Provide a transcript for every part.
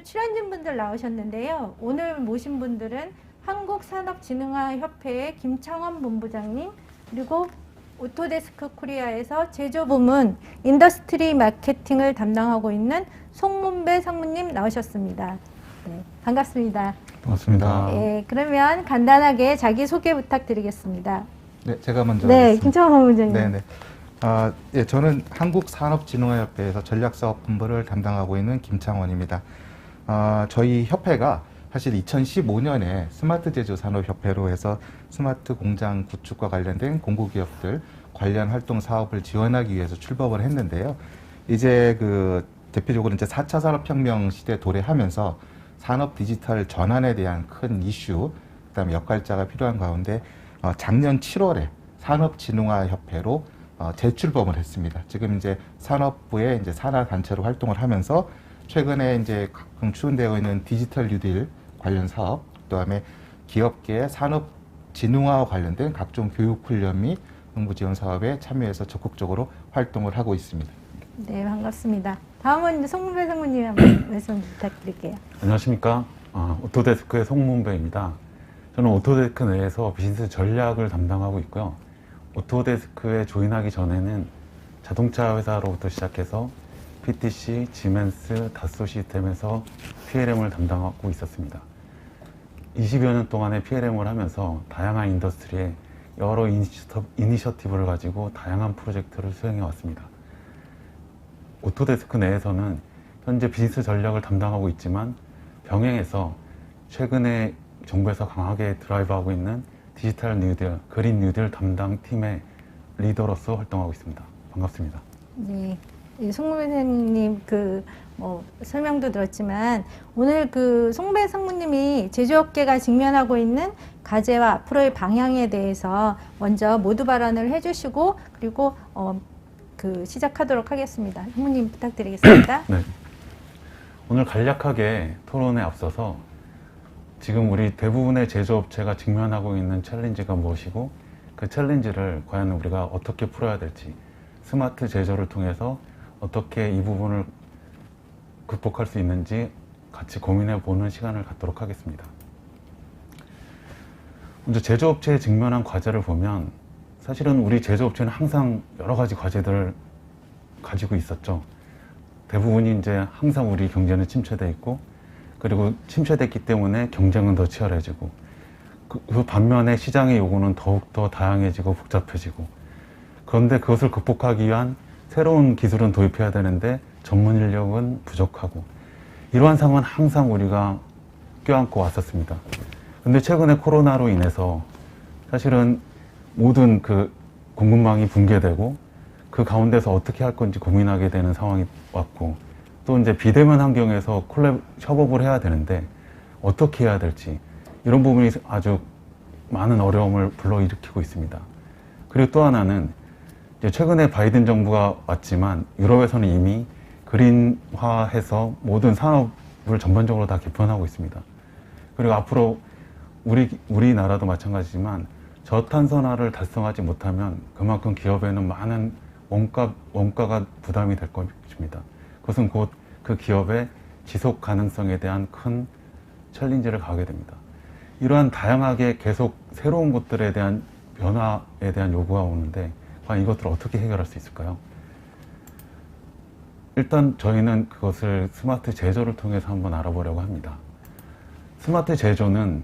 오늘 출연진 분들 나오셨는데요. 오늘 모신 분들은 한국산업진흥화협회의 김창원 본부장님, 그리고 오토데스크 코리아에서 제조부문 인더스트리 마케팅을 담당하고 있는 송문배 상무님 나오셨습니다. 네, 반갑습니다. 반갑습니다. 네, 그러면 간단하게 자기소개 부탁드리겠습니다. 네, 제가 먼저 네, 하겠습니다. 김창원 본부장님. 네네. 예, 저는 한국산업진흥화협회에서 전략사업본부를 담당하고 있는 김창원입니다. 저희 협회가 사실 2015년에 스마트 제조 산업협회로 해서 스마트 공장 구축과 관련된 공구기업들 관련 활동 사업을 지원하기 위해서 출범을 했는데요. 이제 대표적으로 이제 4차 산업혁명 시대 도래하면서 산업 디지털 전환에 대한 큰 이슈, 그다음에 역할자가 필요한 가운데 작년 7월에 산업진흥화협회로 재출범을 했습니다. 지금 이제 산업부의 이제 산하 단체로 활동을 하면서 최근에 이제 각종 추진되어 있는 디지털 뉴딜 관련 사업, 그다음에 기업계 산업 진흥화와 관련된 각종 교육 훈련 및 정부 지원 사업에 참여해서 적극적으로 활동을 하고 있습니다. 네, 반갑습니다. 다음은 이제 송문배 상무님 한번 말씀 부탁드릴게요. 안녕하십니까. 오토데스크의 송문배입니다. 저는 오토데스크 내에서 비즈니스 전략을 담당하고 있고요. 오토데스크에 조인하기 전에는 자동차 회사로부터 시작해서 PTC, 지멘스, 다소 시스템에서 PLM을 담당하고 있었습니다. 20여 년 동안의 PLM을 하면서 다양한 인더스트리에 여러 이니셔티브를 가지고 다양한 프로젝트를 수행해 왔습니다. 오토데스크 내에서는 현재 비즈니스 전략을 담당하고 있지만 병행해서 최근에 정부에서 강하게 드라이브하고 있는 디지털 뉴딜, 그린 뉴딜 담당 팀의 리더로서 활동하고 있습니다. 반갑습니다. 네, 송문배 상무님 설명도 들었지만 오늘 송배 상무님이 제조업계가 직면하고 있는 과제와 앞으로의 방향에 대해서 먼저 모두 발언을 해주시고 그리고 시작하도록 하겠습니다. 상무님 부탁드리겠습니다. 네. 오늘 간략하게 토론에 앞서서 지금 우리 대부분의 제조업체가 직면하고 있는 챌린지가 무엇이고 그 챌린지를 과연 우리가 어떻게 풀어야 될지 스마트 제조를 통해서 어떻게 이 부분을 극복할 수 있는지 같이 고민해 보는 시간을 갖도록 하겠습니다. 먼저 제조업체에 직면한 과제를 보면 사실은 우리 제조업체는 항상 여러 가지 과제들을 가지고 있었죠. 대부분이 이제 항상 우리 경제는 침체돼 있고 그리고 침체됐기 때문에 경쟁은 더 치열해지고 그 반면에 시장의 요구는 더욱더 다양해지고 복잡해지고 그런데 그것을 극복하기 위한 새로운 기술은 도입해야 되는데 전문 인력은 부족하고 이러한 상황은 항상 우리가 껴안고 왔었습니다. 근데 최근에 코로나로 인해서 사실은 모든 공급망이 붕괴되고 그 가운데서 어떻게 할 건지 고민하게 되는 상황이 왔고 또 이제 비대면 환경에서 협업을 해야 되는데 어떻게 해야 될지 이런 부분이 아주 많은 어려움을 불러일으키고 있습니다. 그리고 또 하나는 이제 최근에 바이든 정부가 왔지만 유럽에서는 이미 그린화해서 모든 산업을 전반적으로 다 개편하고 있습니다. 그리고 앞으로 우리나라도 마찬가지지만 저탄소화를 달성하지 못하면 그만큼 기업에는 많은 원가가 부담이 될 것입니다. 그것은 곧 그 기업의 지속 가능성에 대한 큰 챌린지를 가하게 됩니다. 이러한 다양하게 계속 새로운 것들에 대한 변화에 대한 요구가 오는데 과연 이것들을 어떻게 해결할 수 있을까요? 일단 저희는 그것을 스마트 제조를 통해서 한번 알아보려고 합니다. 스마트 제조는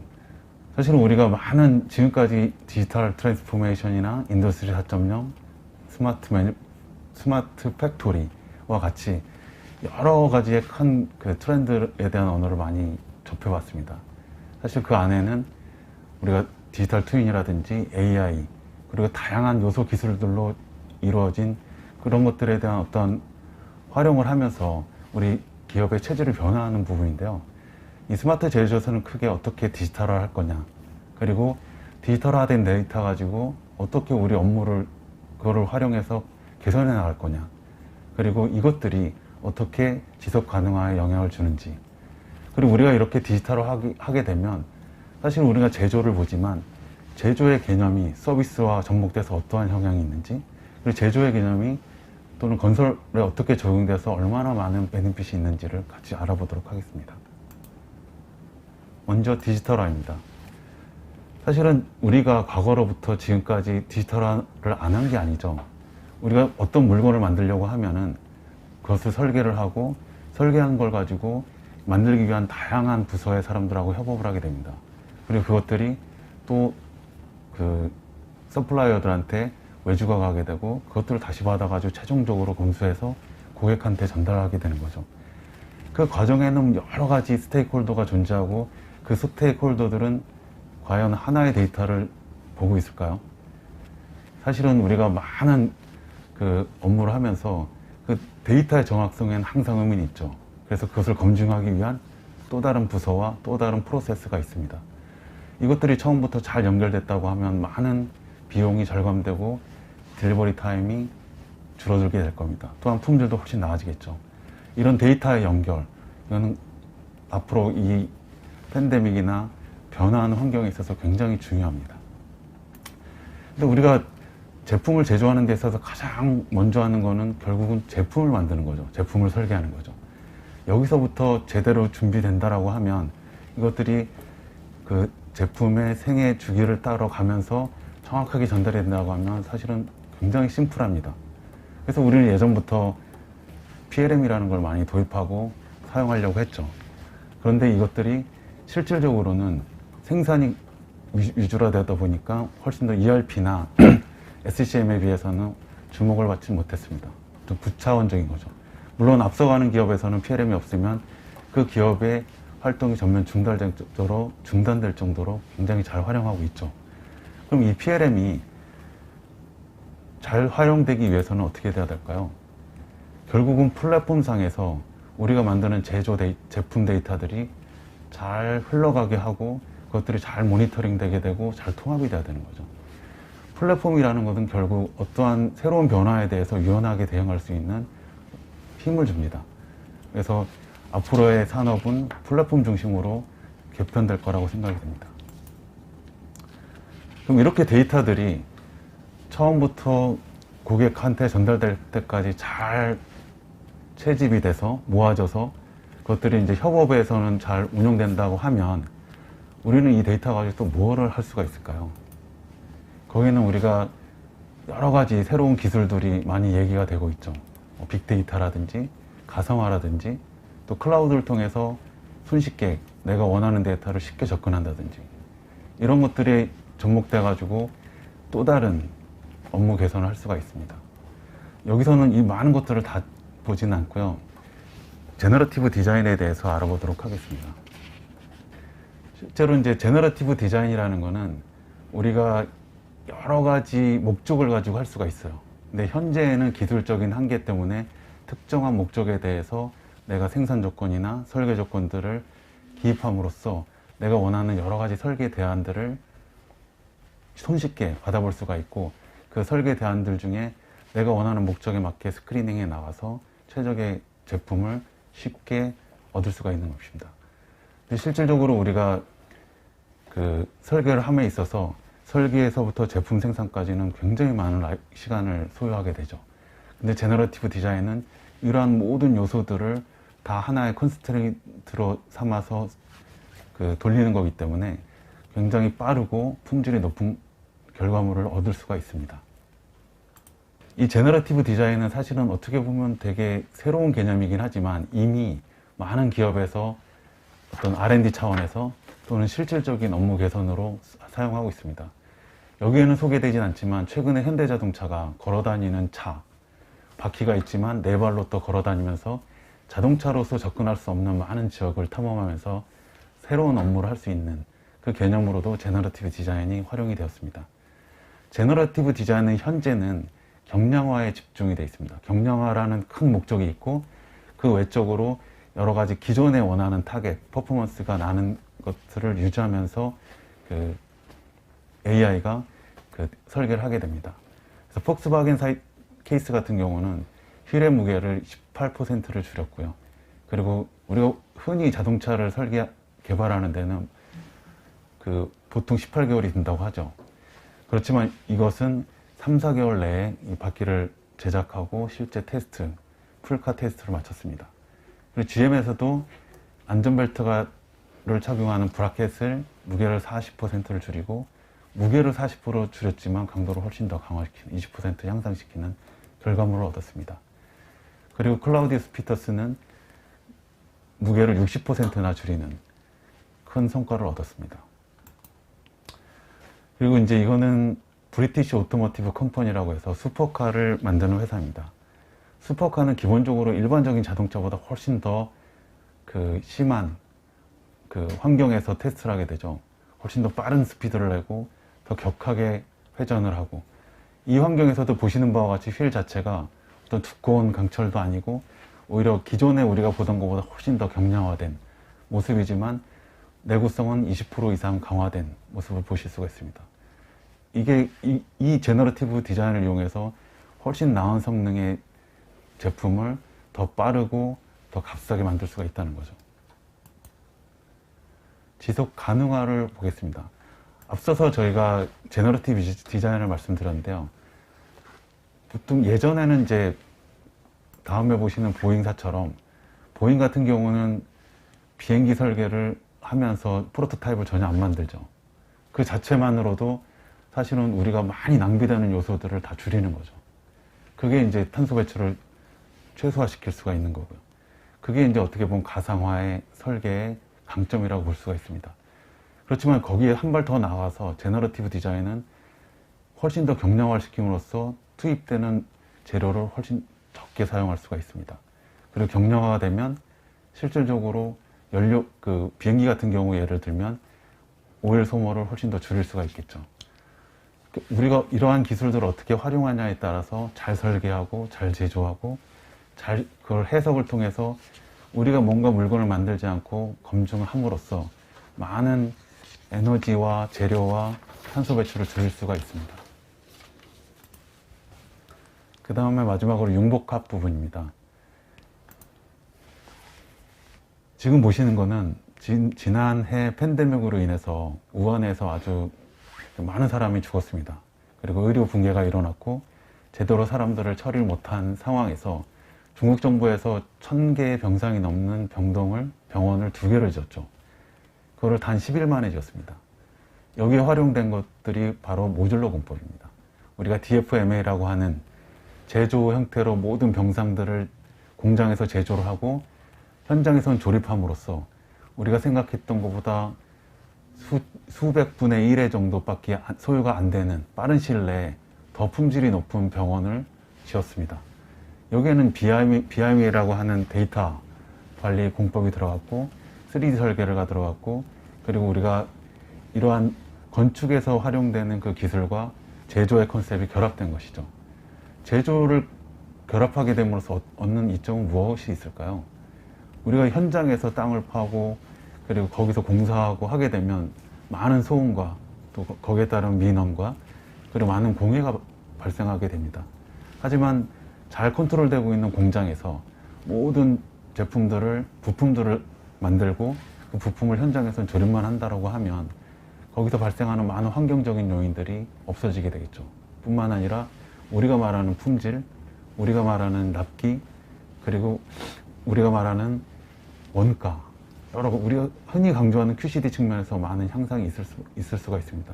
사실은 우리가 많은 지금까지 디지털 트랜스포메이션이나 인더스트리 4.0, 스마트 팩토리와 같이 여러 가지의 큰 트렌드에 대한 언어를 많이 접해봤습니다. 사실 그 안에는 우리가 디지털 트윈이라든지 AI 그리고 다양한 요소 기술들로 이루어진 그런 것들에 대한 어떤 활용을 하면서 우리 기업의 체질을 변화하는 부분인데요. 이 스마트 제조에서는 크게 어떻게 디지털화 할 거냐 그리고 디지털화된 데이터 가지고 어떻게 우리 업무를 그거를 활용해서 개선해 나갈 거냐 그리고 이것들이 어떻게 지속 가능화에 영향을 주는지 그리고 우리가 이렇게 디지털화하게 되면 사실 우리가 제조를 보지만 제조의 개념이 서비스와 접목돼서 어떠한 영향이 있는지 그리고 제조의 개념이 또는 건설에 어떻게 적용돼서 얼마나 많은 베네핏이 있는지를 같이 알아보도록 하겠습니다. 먼저 디지털화입니다. 사실은 우리가 과거로부터 지금까지 디지털화를 안 한 게 아니죠. 우리가 어떤 물건을 만들려고 하면은 그것을 설계를 하고 설계한 걸 가지고 만들기 위한 다양한 부서의 사람들하고 협업을 하게 됩니다. 그리고 그것들이 또 그 서플라이어들한테 외주가 가게 되고 그것들을 다시 받아가지고 최종적으로 검수해서 고객한테 전달하게 되는 거죠. 그 과정에는 여러 가지 스테이크홀더가 존재하고 그 스테이크홀더들은 과연 하나의 데이터를 보고 있을까요? 사실은 우리가 많은 그 업무를 하면서 그 데이터의 정확성에는 항상 의문이 있죠. 그래서 그것을 검증하기 위한 또 다른 부서와 또 다른 프로세스가 있습니다. 이것들이 처음부터 잘 연결됐다고 하면 많은 비용이 절감되고 딜리버리 타임이 줄어들게 될 겁니다. 또한 품질도 훨씬 나아지겠죠. 이런 데이터의 연결, 이거는 앞으로 이 팬데믹이나 변화하는 환경에 있어서 굉장히 중요합니다. 근데 우리가 제품을 제조하는 데 있어서 가장 먼저 하는 거는 결국은 제품을 만드는 거죠. 제품을 설계하는 거죠. 여기서부터 제대로 준비된다라고 하면 이것들이 그 제품의 생애 주기를 따라가면서 정확하게 전달이 된다고 하면 사실은 굉장히 심플합니다. 그래서 우리는 예전부터 PLM이라는 걸 많이 도입하고 사용하려고 했죠. 그런데 이것들이 실질적으로는 생산이 위주로 되다 보니까 훨씬 더 ERP나 SCM에 비해서는 주목을 받지 못했습니다. 좀 부차원적인 거죠. 물론 앞서가는 기업에서는 PLM이 없으면 그 기업의 활동이 전면 중단될 정도로 굉장히 잘 활용하고 있죠. 그럼 이 PLM이 잘 활용되기 위해서는 어떻게 돼야 될까요? 결국은 플랫폼상에서 우리가 만드는 제품 데이터들이 잘 흘러가게 하고 그것들이 잘 모니터링 되게 되고 잘 통합이 돼야 되는 거죠. 플랫폼이라는 것은 결국 어떠한 새로운 변화에 대해서 유연하게 대응할 수 있는 힘을 줍니다. 그래서 앞으로의 산업은 플랫폼 중심으로 개편될 거라고 생각이 됩니다. 그럼 이렇게 데이터들이 처음부터 고객한테 전달될 때까지 잘 채집이 돼서 모아져서 그것들이 이제 협업에서는 잘 운영된다고 하면 우리는 이 데이터 가지고 또 뭐를 할 수가 있을까요? 거기는 우리가 여러 가지 새로운 기술들이 많이 얘기가 되고 있죠. 빅데이터라든지 가상화라든지 또 클라우드를 통해서 손쉽게 내가 원하는 데이터를 쉽게 접근한다든지 이런 것들이 접목돼 가지고 또 다른 업무 개선을 할 수가 있습니다. 여기서는 이 많은 것들을 다 보지는 않고요. 제너러티브 디자인에 대해서 알아보도록 하겠습니다. 실제로 이제 제너러티브 디자인이라는 거는 우리가 여러 가지 목적을 가지고 할 수가 있어요. 근데 현재는 기술적인 한계 때문에 특정한 목적에 대해서 내가 생산 조건이나 설계 조건들을 기입함으로써 내가 원하는 여러 가지 설계 대안들을 손쉽게 받아볼 수가 있고 그 설계 대안들 중에 내가 원하는 목적에 맞게 스크리닝에 나가서 최적의 제품을 쉽게 얻을 수가 있는 것입니다. 근데 실질적으로 우리가 그 설계를 함에 있어서 설계에서부터 제품 생산까지는 굉장히 많은 시간을 소요하게 되죠. 근데 제너러티브 디자인은 이러한 모든 요소들을 다 하나의 컨스트레인트로 삼아서 그 돌리는 거기 때문에 굉장히 빠르고 품질이 높은 결과물을 얻을 수가 있습니다. 이 제너러티브 디자인은 사실은 어떻게 보면 되게 새로운 개념이긴 하지만 이미 많은 기업에서 어떤 R&D 차원에서 또는 실질적인 업무 개선으로 사용하고 있습니다. 여기에는 소개되진 않지만 최근에 현대자동차가 걸어다니는 차, 바퀴가 있지만 네 발로 또 걸어다니면서 자동차로서 접근할 수 없는 많은 지역을 탐험하면서 새로운 업무를 할 수 있는 그 개념으로도 제너러티브 디자인이 활용이 되었습니다. 제너러티브 디자인은 현재는 경량화에 집중이 되어 있습니다. 경량화라는 큰 목적이 있고 그 외적으로 여러 가지 기존에 원하는 타겟, 퍼포먼스가 나는 것들을 유지하면서 그 AI가 그 설계를 하게 됩니다. 그래서 폭스바겐 케이스 같은 경우는 휠의 무게를 18%를 줄였고요. 그리고 우리가 흔히 자동차를 개발하는 데는 그 보통 18개월이 든다고 하죠. 그렇지만 이것은 3, 4개월 내에 이 바퀴를 제작하고 실제 테스트, 풀카 테스트를 마쳤습니다. 그리고 GM에서도 안전벨트를 착용하는 브라켓을 무게를 40%를 줄이고 무게를 40% 줄였지만 강도를 훨씬 더 강화시키는 20% 향상시키는 결과물을 얻었습니다. 그리고 클라우디우스 피터스는 무게를 60%나 줄이는 큰 성과를 얻었습니다. 그리고 이제 이거는 브리티시 오토모티브 컴퍼니라고 해서 슈퍼카를 만드는 회사입니다. 슈퍼카는 기본적으로 일반적인 자동차보다 훨씬 더 심한 환경에서 테스트를 하게 되죠. 훨씬 더 빠른 스피드를 내고 더 격하게 회전을 하고, 이 환경에서도 보시는 바와 같이 휠 자체가 어떤 두꺼운 강철도 아니고 오히려 기존에 우리가 보던 것보다 훨씬 더 경량화된 모습이지만 내구성은 20% 이상 강화된 모습을 보실 수가 있습니다. 이게 이 제너러티브 디자인을 이용해서 훨씬 나은 성능의 제품을 더 빠르고 더 값싸게 만들 수가 있다는 거죠. 지속 가능화를 보겠습니다. 앞서서 저희가 제너러티브 디자인을 말씀드렸는데요. 보통 예전에는 이제 다음에 보시는 보잉사처럼, 보잉 같은 경우는 비행기 설계를 하면서 프로토타입을 전혀 안 만들죠. 그 자체만으로도 사실은 우리가 많이 낭비되는 요소들을 다 줄이는 거죠. 그게 이제 탄소 배출을 최소화시킬 수가 있는 거고요. 그게 이제 어떻게 보면 가상화의 설계의 강점이라고 볼 수가 있습니다. 그렇지만 거기에 한 발 더 나가서 제너러티브 디자인은 훨씬 더 경량화를 시킴으로써 투입되는 재료를 훨씬 적게 사용할 수가 있습니다. 그리고 경량화가 되면 실질적으로 비행기 같은 경우 예를 들면 오일 소모를 훨씬 더 줄일 수가 있겠죠. 우리가 이러한 기술들을 어떻게 활용하냐에 따라서 잘 설계하고 잘 제조하고 그걸 해석을 통해서 우리가 뭔가 물건을 만들지 않고 검증을 함으로써 많은 에너지와 재료와 탄소 배출을 줄일 수가 있습니다. 그 다음에 마지막으로 융복합 부분입니다. 지금 보시는 거는 지난해 팬데믹으로 인해서 우한에서 아주 많은 사람이 죽었습니다. 그리고 의료 붕괴가 일어났고 제대로 사람들을 처리를 못한 상황에서 중국 정부에서 1000개의 병상이 넘는 병원을 2개를 지었죠. 그거를 단 10일 만에 지었습니다. 여기에 활용된 것들이 바로 모듈러 공법입니다. 우리가 DFMA라고 하는 제조 형태로 모든 병상들을 공장에서 제조를 하고 현장에선 조립함으로써 우리가 생각했던 것보다 수백 분의 1의 정도밖에 소요가 안 되는 빠른 시일 내에 더 품질이 높은 병원을 지었습니다. 여기에는 BIM이라고 하는 데이터 관리 공법이 들어갔고 3D 설계가 들어갔고, 그리고 우리가 이러한 건축에서 활용되는 그 기술과 제조의 컨셉이 결합된 것이죠. 제조를 결합하게 됨으로써 얻는 이점은 무엇이 있을까요? 우리가 현장에서 땅을 파고 그리고 거기서 공사하고 하게 되면 많은 소음과 또 거기에 따른 민원과 그리고 많은 공해가 발생하게 됩니다. 하지만 잘 컨트롤되고 있는 공장에서 모든 부품들을 만들고 그 부품을 현장에서 조립만 한다고 하면 거기서 발생하는 많은 환경적인 요인들이 없어지게 되겠죠. 뿐만 아니라 우리가 말하는 품질, 우리가 말하는 납기, 그리고 우리가 말하는 원가, 우리가 흔히 강조하는 QCD 측면에서 많은 향상이 있을 수가 있습니다.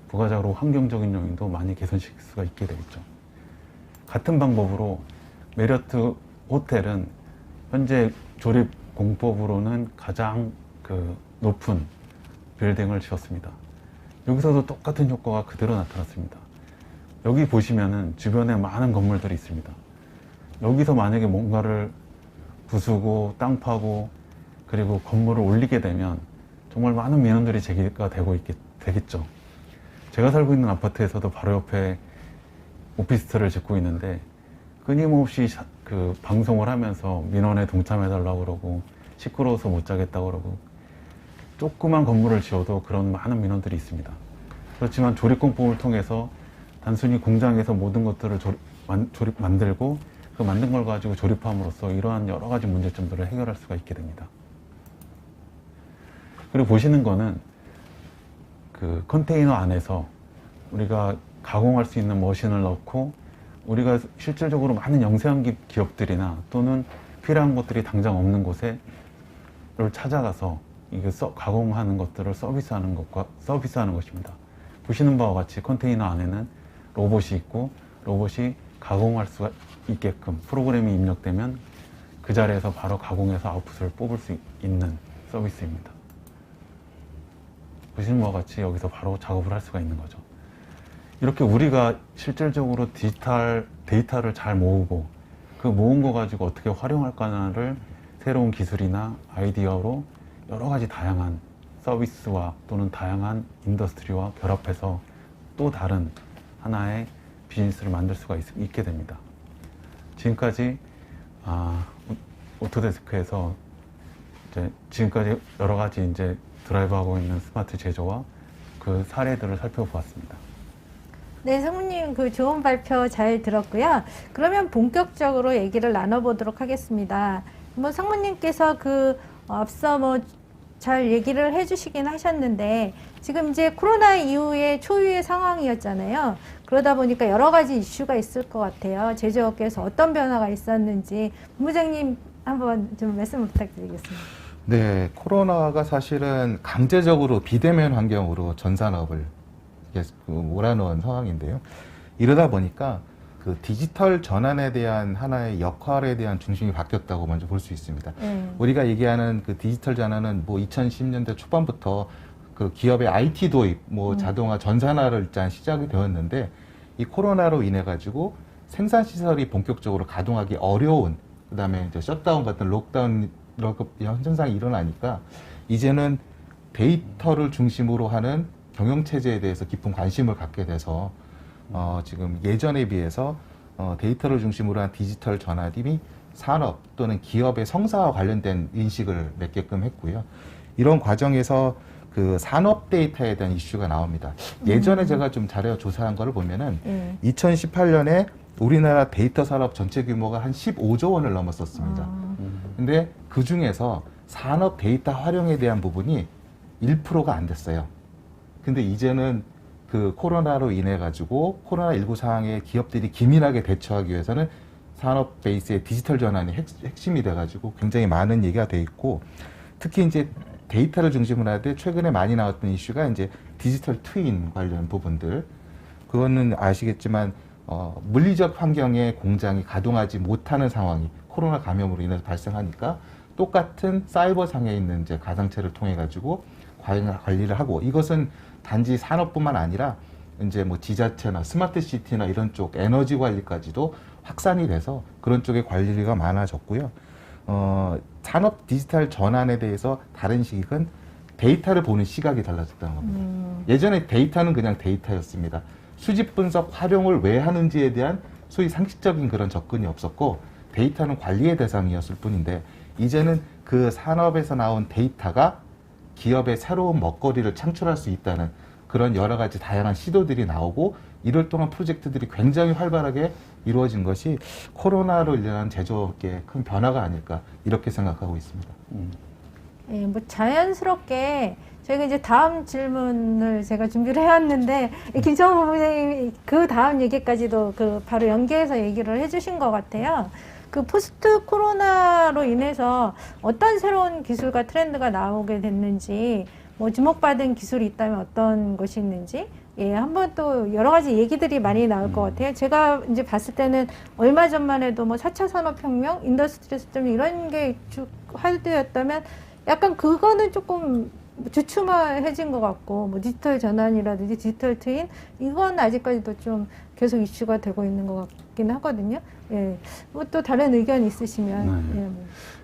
부가적으로 환경적인 요인도 많이 개선시킬 수가 있게 되겠죠. 같은 방법으로 메리어트 호텔은 현재 조립 공법으로는 가장 높은 빌딩을 지었습니다. 여기서도 똑같은 효과가 그대로 나타났습니다. 여기 보시면은 주변에 많은 건물들이 있습니다. 여기서 만약에 뭔가를 부수고 땅 파고 그리고 건물을 올리게 되면 정말 많은 민원들이 제기가 되겠죠. 제가 살고 있는 아파트에서도 바로 옆에 오피스텔을 짓고 있는데 끊임없이 방송을 하면서 민원에 동참해달라고 그러고 시끄러워서 못 자겠다고 그러고 조그만 건물을 지어도 그런 많은 민원들이 있습니다. 그렇지만 조립공법을 통해서 단순히 공장에서 모든 것들을 만들고 그 만든 걸 가지고 조립함으로써 이러한 여러 가지 문제점들을 해결할 수가 있게 됩니다. 그리고 보시는 거는 컨테이너 안에서 우리가 가공할 수 있는 머신을 넣고 우리가 실질적으로 많은 영세한 기업들이나 또는 필요한 것들이 당장 없는 곳에 를 찾아가서 이게 가공하는 것들을 서비스하는 것입니다. 보시는 바와 같이 컨테이너 안에는 로봇이 있고 로봇이 가공할 수가 있게끔 프로그램이 입력되면 그 자리에서 바로 가공해서 아웃풋을 뽑을 수 있는 서비스입니다. 보시는 바와 같이 여기서 바로 작업을 할 수가 있는 거죠. 이렇게 우리가 실질적으로 디지털 데이터를 잘 모으고 그 모은 거 가지고 어떻게 활용할까를 새로운 기술이나 아이디어로 여러 가지 다양한 서비스와 또는 다양한 인더스트리와 결합해서 또 다른 하나의 비즈니스를 만들 수가 있게 됩니다. 지금까지 오토데스크에서 지금까지 여러 가지 드라이브하고 있는 스마트 제조와 그 사례들을 살펴보았습니다. 네, 성우님 그 좋은 발표 잘 들었고요. 그러면 본격적으로 얘기를 나눠보도록 하겠습니다. 뭐 성우님께서 앞서 잘 얘기를 해주시긴 하셨는데 지금 이제 코로나 이후에 초유의 상황이었잖아요. 그러다 보니까 여러 가지 이슈가 있을 것 같아요. 제조업계에서 어떤 변화가 있었는지 본부장님 한번 좀 말씀을 부탁드리겠습니다. 네, 코로나가 사실은 강제적으로 비대면 환경으로 전 산업을 몰아넣은 상황인데요. 이러다 보니까 그 디지털 전환에 대한 하나의 역할에 대한 중심이 바뀌었다고 먼저 볼 수 있습니다. 우리가 얘기하는 그 디지털 전환은 2010년대 초반부터 그 기업의 IT 도입, 자동화, 전산화를 일단 시작이 되었는데 이 코로나로 인해 가지고 생산 시설이 본격적으로 가동하기 어려운, 그다음에 이제 셧다운 같은 록다운 현상이 일어나니까 이제는 데이터를 중심으로 하는 경영 체제에 대해서 깊은 관심을 갖게 돼서 지금 예전에 비해서 데이터를 중심으로 한 디지털 전환이 산업 또는 기업의 성사와 관련된 인식을 맺게끔 했고요. 이런 과정에서 그 산업 데이터에 대한 이슈가 나옵니다. 예전에 제가 좀 자료 조사한 거를 보면은 2018년에 우리나라 데이터 산업 전체 규모가 한 15조 원을 넘었었습니다. 근데 그 중에서 산업 데이터 활용에 대한 부분이 1%가 안 됐어요. 근데 이제는 그 코로나로 인해 가지고 코로나19 상황에 기업들이 기민하게 대처하기 위해서는 산업 베이스의 디지털 전환이 핵심이 돼 가지고 굉장히 많은 얘기가 돼 있고, 특히 이제 데이터를 중심으로 할 때 최근에 많이 나왔던 이슈가 이제 디지털 트윈 관련 부분들. 그거는 아시겠지만 물리적 환경에 공장이 가동하지 못하는 상황이 코로나 감염으로 인해서 발생하니까 똑같은 사이버상에 있는 이제 가상체를 통해 가지고 관리를 하고, 이것은 단지 산업뿐만 아니라 이제 지자체나 스마트 시티나 이런 쪽 에너지 관리까지도 확산이 돼서 그런 쪽의 관리가 많아졌고요. 산업 디지털 전환에 대해서 다른 시각은 데이터를 보는 시각이 달라졌다는 겁니다. 예전에 데이터는 그냥 데이터였습니다. 수집 분석 활용을 왜 하는지에 대한 소위 상식적인 그런 접근이 없었고 데이터는 관리의 대상이었을 뿐인데, 이제는 그 산업에서 나온 데이터가 기업의 새로운 먹거리를 창출할 수 있다는 그런 여러 가지 다양한 시도들이 나오고, 이럴 동안 프로젝트들이 굉장히 활발하게 이루어진 것이 코로나로 인한 제조업계의 큰 변화가 아닐까 이렇게 생각하고 있습니다. 예, 자연스럽게 저희가 이제 다음 질문을 제가 준비를 해왔는데 김정우 본부장님이 그 다음 얘기까지도 바로 연계해서 얘기를 해주신 것 같아요. 그 포스트 코로나로 인해서 어떤 새로운 기술과 트렌드가 나오게 됐는지, 주목받은 기술이 있다면 어떤 것이 있는지, 한번 또 여러 가지 얘기들이 많이 나올 것 같아요. 제가 이제 봤을 때는 얼마 전만 해도 4차 산업혁명, 인더스트리 스톰 이런 게 쭉 화두였다면 약간 그거는 조금 주춤해진 것 같고, 디지털 전환이라든지 디지털 트윈, 이건 아직까지도 좀 계속 이슈가 되고 있는 것 같긴 하거든요. 예. 또 다른 의견 있으시면. 네. 예.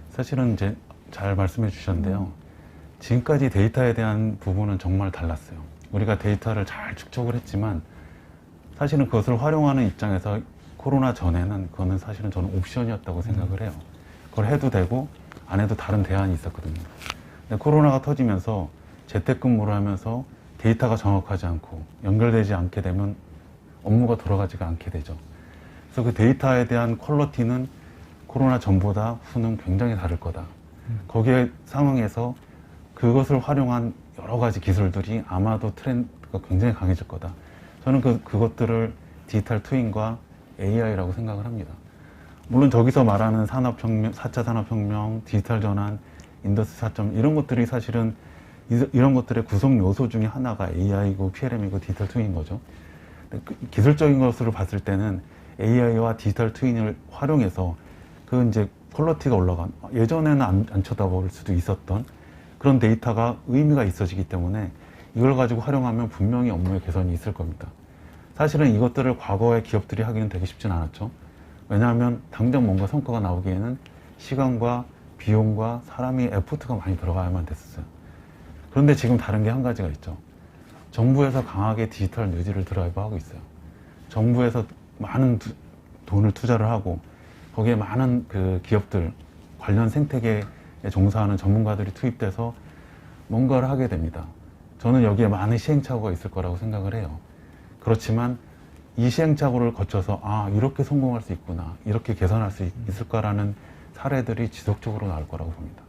사실은 이제 잘 말씀해 주셨는데요. 지금까지 데이터에 대한 부분은 정말 달랐어요. 우리가 데이터를 잘 축적을 했지만 사실은 그것을 활용하는 입장에서 코로나 전에는 그거는 사실은 저는 옵션이었다고 생각을 해요. 그걸 해도 되고 안 해도 다른 대안이 있었거든요. 근데 코로나가 터지면서 재택근무를 하면서 데이터가 정확하지 않고 연결되지 않게 되면 업무가 돌아가지가 않게 되죠. 그래서 그 데이터에 대한 퀄리티는 코로나 전보다 후는 굉장히 다를 거다. 거기에 상황에서 그것을 활용한 여러 가지 기술들이 아마도 트렌드가 굉장히 강해질 거다. 저는 그것들을 디지털 트윈과 AI라고 생각을 합니다. 물론 저기서 말하는 산업혁명, 4차 산업혁명, 디지털 전환, 인더스트리 4.0 이런 것들이 사실은 이런 것들의 구성 요소 중에 하나가 AI고 PLM이고 디지털 트윈인 거죠. 기술적인 것으로 봤을 때는 AI와 디지털 트윈을 활용해서 그 이제 퀄리티가 올라간, 예전에는 안 쳐다볼 수도 있었던 그런 데이터가 의미가 있어지기 때문에 이걸 가지고 활용하면 분명히 업무의 개선이 있을 겁니다. 사실은 이것들을 과거에 기업들이 하기는 되게 쉽진 않았죠. 왜냐하면 당장 뭔가 성과가 나오기에는 시간과 비용과 사람이 에포트가 많이 들어가야만 됐었어요. 그런데 지금 다른 게 한 가지가 있죠. 정부에서 강하게 디지털 뉴딜을 드라이브하고 있어요. 정부에서 많은 돈을 투자를 하고 거기에 많은 그 기업들, 관련 생태계에 종사하는 전문가들이 투입돼서 뭔가를 하게 됩니다. 저는 여기에 많은 시행착오가 있을 거라고 생각을 해요. 그렇지만 이 시행착오를 거쳐서 아, 이렇게 성공할 수 있구나, 이렇게 개선할 수 있을까라는 사례들이 지속적으로 나올 거라고 봅니다.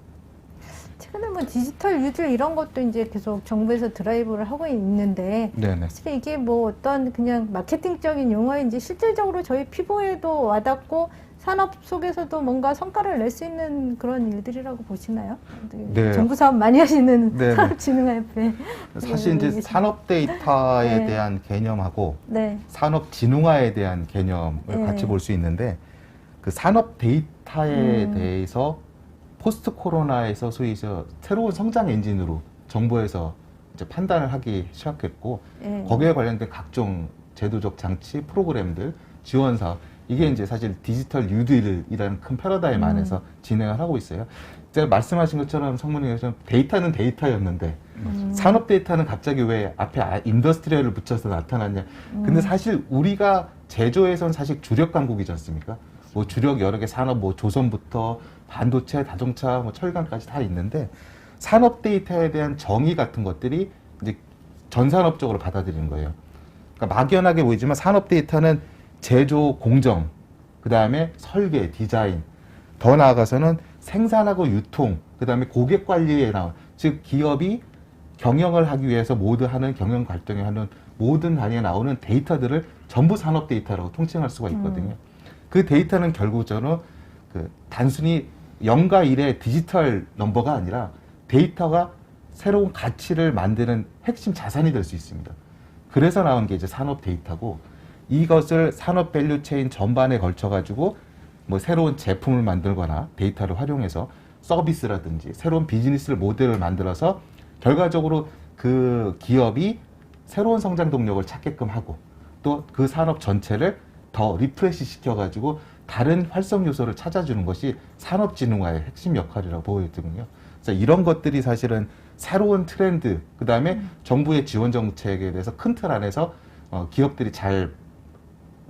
최근에 뭐 디지털 뉴딜 이런 것도 이제 계속 정부에서 드라이브를 하고 있는데 네네. 사실 이게 뭐 어떤 그냥 마케팅적인 용어인지 실질적으로 저희 피부에도 와닿고 산업 속에서도 뭔가 성과를 낼 수 있는 그런 일들이라고 보시나요? 네. 정부 사업 많이 하시는 네네. 산업진흥화협회. 사실 이제 산업 데이터에 네. 대한 개념하고 네. 산업 진흥화에 대한 개념을 네. 같이 볼 수 있는데 그 산업 데이터에 대해서 포스트 코로나에서 소위 새로운 성장 엔진으로 정부에서 이제 판단을 하기 시작했고 네. 거기에 관련된 각종 제도적 장치, 프로그램들, 지원 사업 이게 이제 사실 디지털 뉴딜이라는 큰 패러다임 안에서 진행을 하고 있어요. 제가 말씀하신 것처럼 성문이처럼 데이터는 데이터였는데 산업 데이터는 갑자기 왜 앞에 인더스트리얼을 붙여서 나타났냐. 근데 사실 우리가 제조에선 사실 주력 강국이지 않습니까? 뭐 주력 여러 개 산업, 뭐 조선부터 반도체, 자동차, 뭐 철강까지 다 있는데 산업 데이터에 대한 정의 같은 것들이 이제 전 산업적으로 받아들이는 거예요. 그러니까 막연하게 보이지만 산업 데이터는 제조, 공정, 그 다음에 설계, 디자인, 더 나아가서는 생산하고 유통, 그 다음에 고객 관리에 나온, 즉 기업이 경영을 하기 위해서 모두 하는 경영 활동에 하는 모든 단위에 나오는 데이터들을 전부 산업 데이터라고 통칭할 수가 있거든요. 그 데이터는 결국적으로 그 단순히 0과 1의 디지털 넘버가 아니라 데이터가 새로운 가치를 만드는 핵심 자산이 될 수 있습니다. 그래서 나온 게 이제 산업 데이터고 이것을 산업 밸류 체인 전반에 걸쳐 가지고 뭐 새로운 제품을 만들거나 데이터를 활용해서 서비스라든지 새로운 비즈니스 모델을 만들어서 결과적으로 그 기업이 새로운 성장 동력을 찾게끔 하고 또 그 산업 전체를 더 리프레시 시켜가지고 다른 활성 요소를 찾아주는 것이 산업진흥화의 핵심 역할이라고 보여지거든요. 그래서 이런 것들이 사실은 새로운 트렌드, 그 다음에 정부의 지원 정책에 대해서 큰 틀 안에서 기업들이 잘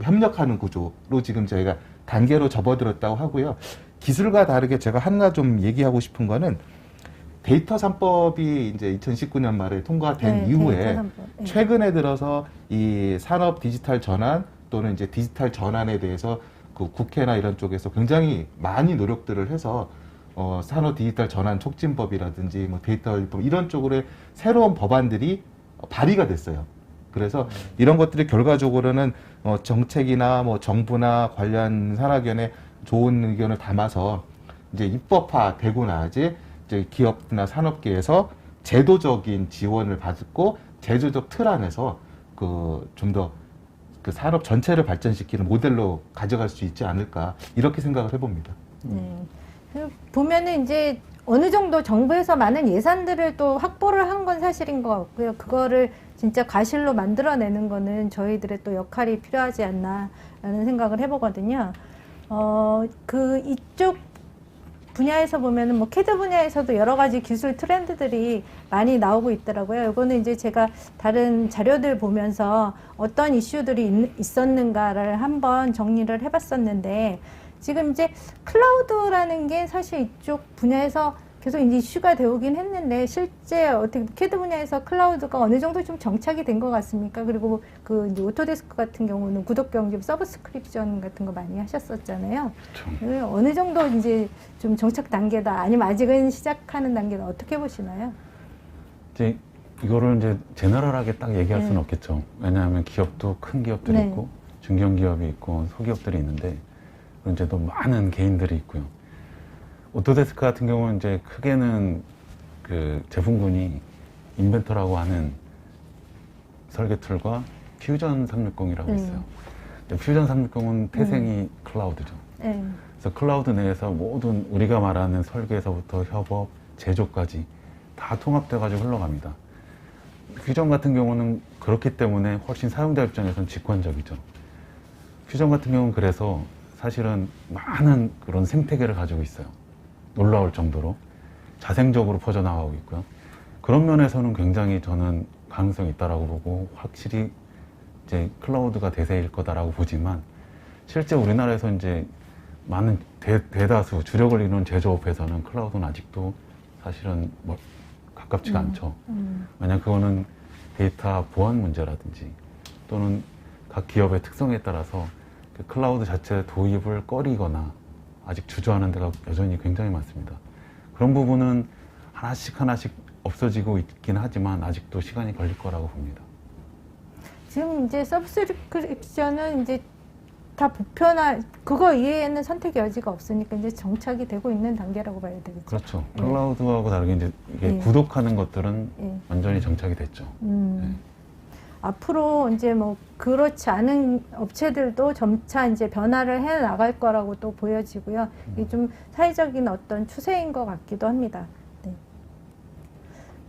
협력하는 구조로 지금 저희가 단계로 접어들었다고 하고요. 기술과 다르게 제가 하나 좀 얘기하고 싶은 거는 데이터 3법이 이제 2019년 말에 통과된 이후에 최근에 들어서 이 산업 디지털 전환 또는 이제 디지털 전환에 대해서 그 국회나 이런 쪽에서 굉장히 많이 노력들을 해서 산업 디지털 전환 촉진법이라든지 뭐 데이터 입법 이런 쪽으로의 새로운 법안들이 발의가 됐어요. 그래서 이런 것들이 결과적으로는 정책이나 뭐 정부나 관련 산학위원회 좋은 의견을 담아서 이제 입법화 되고 나야지 이제 기업이나 산업계에서 제도적인 지원을 받고 제도적 틀 안에서 그 좀 더 그 산업 전체를 발전시키는 모델로 가져갈 수 있지 않을까 이렇게 생각을 해봅니다. 보면은 이제 어느 정도 정부에서 많은 예산들을 또 확보를 한 건 사실인 것 같고요. 그거를 진짜 과실로 만들어내는 거는 저희들의 또 역할이 필요하지 않나라는 생각을 해보거든요. 그 이쪽 분야에서 보면은 뭐 캐드 분야에서도 여러 가지 기술 트렌드들이 많이 나오고 있더라고요. 이거는 이제 제가 다른 자료들 보면서 어떤 이슈들이 있었는가를 한번 정리를 해봤었는데 지금 이제 클라우드라는 게 사실 이쪽 분야에서 계속 이제 이슈가 되오긴 했는데 실제 어떻게 캐드 분야에서 클라우드가 어느 정도 좀 정착이 된 것 같습니까? 그리고 그 이제 오토데스크 같은 경우는 구독 경쟁 서브스크립션 같은 거 많이 하셨었잖아요. 그렇죠. 어느 정도 이제 좀 정착 단계다 아니면 아직은 시작하는 단계다 어떻게 보시나요? 이제 이거를 이제 제너럴하게 딱 얘기할 수는 없겠죠. 왜냐하면 기업도 큰 기업들이 있고 중견기업이 있고 소기업들이 있는데 이제 또 많은 개인들이 있고요. 오토데스크 같은 경우는 이제 크게는 그 제품군이 인벤터라고 하는 설계 툴과 퓨전 360이라고 있어요. 퓨전 360은 태생이 클라우드죠. 네. 그래서 클라우드 내에서 모든 우리가 말하는 설계에서부터 협업, 제조까지 다 통합돼가지고 흘러갑니다. 퓨전 같은 경우는 그렇기 때문에 훨씬 사용자 입장에서는 직관적이죠. 퓨전 같은 경우는 그래서 사실은 많은 그런 생태계를 가지고 있어요. 놀라울 정도로 자생적으로 퍼져나가고 있고요. 그런 면에서는 굉장히 저는 가능성이 있다라고 보고 확실히 이제 클라우드가 대세일 거다라고 보지만 실제 우리나라에서 이제 많은 대다수 주력을 이루는 제조업에서는 클라우드는 아직도 사실은 뭐 가깝지가 않죠. 만약 그거는 데이터 보안 문제라든지 또는 각 기업의 특성에 따라서 그 클라우드 자체 도입을 꺼리거나 아직 주저하는 데가 여전히 굉장히 많습니다. 그런 부분은 하나씩 없어지고 있긴 하지만 아직도 시간이 걸릴 거라고 봅니다. 지금 이제 서브스크립션은 이제 다 보편화, 그거 이외에는 선택 여지가 없으니까 이제 정착이 되고 있는 단계라고 봐야 되겠죠. 그렇죠. 네. 클라우드하고 다르게 이제 이게 네. 구독하는 것들은 네. 완전히 정착이 됐죠. 네. 앞으로 이제 뭐 그렇지 않은 업체들도 점차 이제 변화를 해 나갈 거라고 또 보여지고요. 이게 좀 사회적인 어떤 추세인 것 같기도 합니다. 네.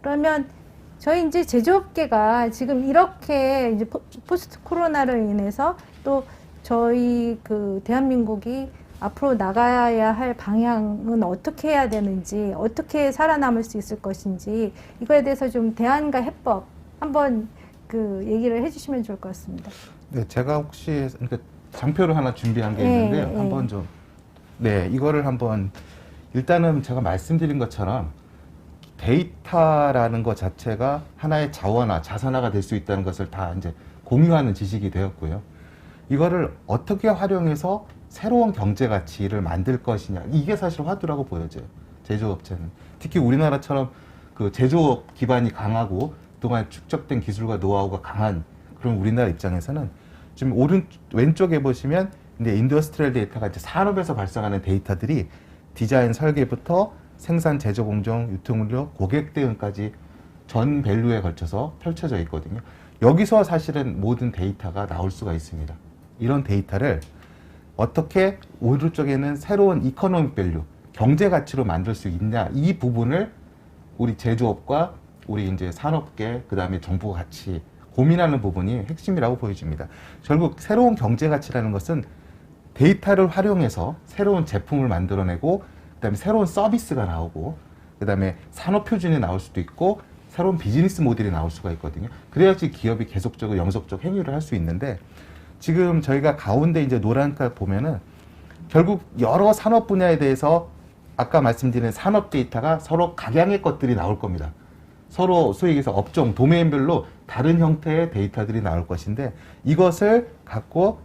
그러면 저희 이제 제조업계가 지금 이렇게 이제 포스트 코로나로 인해서 또 저희 그 대한민국이 앞으로 나가야 할 방향은 어떻게 해야 되는지, 어떻게 살아남을 수 있을 것인지, 이거에 대해서 좀 대안과 해법 한번 그 얘기를 해주시면 좋을 것 같습니다. 네, 제가 혹시 그러니까 장표를 하나 준비한 게 네, 있는데요. 네. 한번 좀, 네, 이거를 한번 일단은 제가 말씀드린 것처럼 데이터라는 것 자체가 하나의 자원화, 자산화가 될 수 있다는 것을 다 이제 공유하는 지식이 되었고요. 이거를 어떻게 활용해서 새로운 경제 가치를 만들 것이냐, 이게 사실 화두라고 보여져요. 제조업체는. 특히 우리나라처럼 그 제조업 기반이 강하고 그동안 축적된 기술과 노하우가 강한 그런 우리나라 입장에서는 지금 왼쪽에 보시면 이제 인더스트리얼 데이터가 이제 산업에서 발생하는 데이터들이 디자인 설계부터 생산, 제조, 공정, 유통물류, 고객 대응까지 전 밸류에 걸쳐서 펼쳐져 있거든요. 여기서 사실은 모든 데이터가 나올 수가 있습니다. 이런 데이터를 어떻게 오른쪽에는 새로운 이코노믹 밸류, 경제 가치로 만들 수 있냐, 이 부분을 우리 제조업과 우리 이제 산업계, 그 다음에 정부가 같이 고민하는 부분이 핵심이라고 보여집니다. 결국 새로운 경제 가치라는 것은 데이터를 활용해서 새로운 제품을 만들어내고, 그 다음에 새로운 서비스가 나오고, 그 다음에 산업 표준이 나올 수도 있고, 새로운 비즈니스 모델이 나올 수가 있거든요. 그래야지 기업이 계속적으로 영속적 행위를 할 수 있는데, 지금 저희가 가운데 이제 노란깔 보면은 결국 여러 산업 분야에 대해서 아까 말씀드린 산업 데이터가 서로 각양의 것들이 나올 겁니다. 서로 소위 얘기해서 업종, 도메인별로 다른 형태의 데이터들이 나올 것인데, 이것을 갖고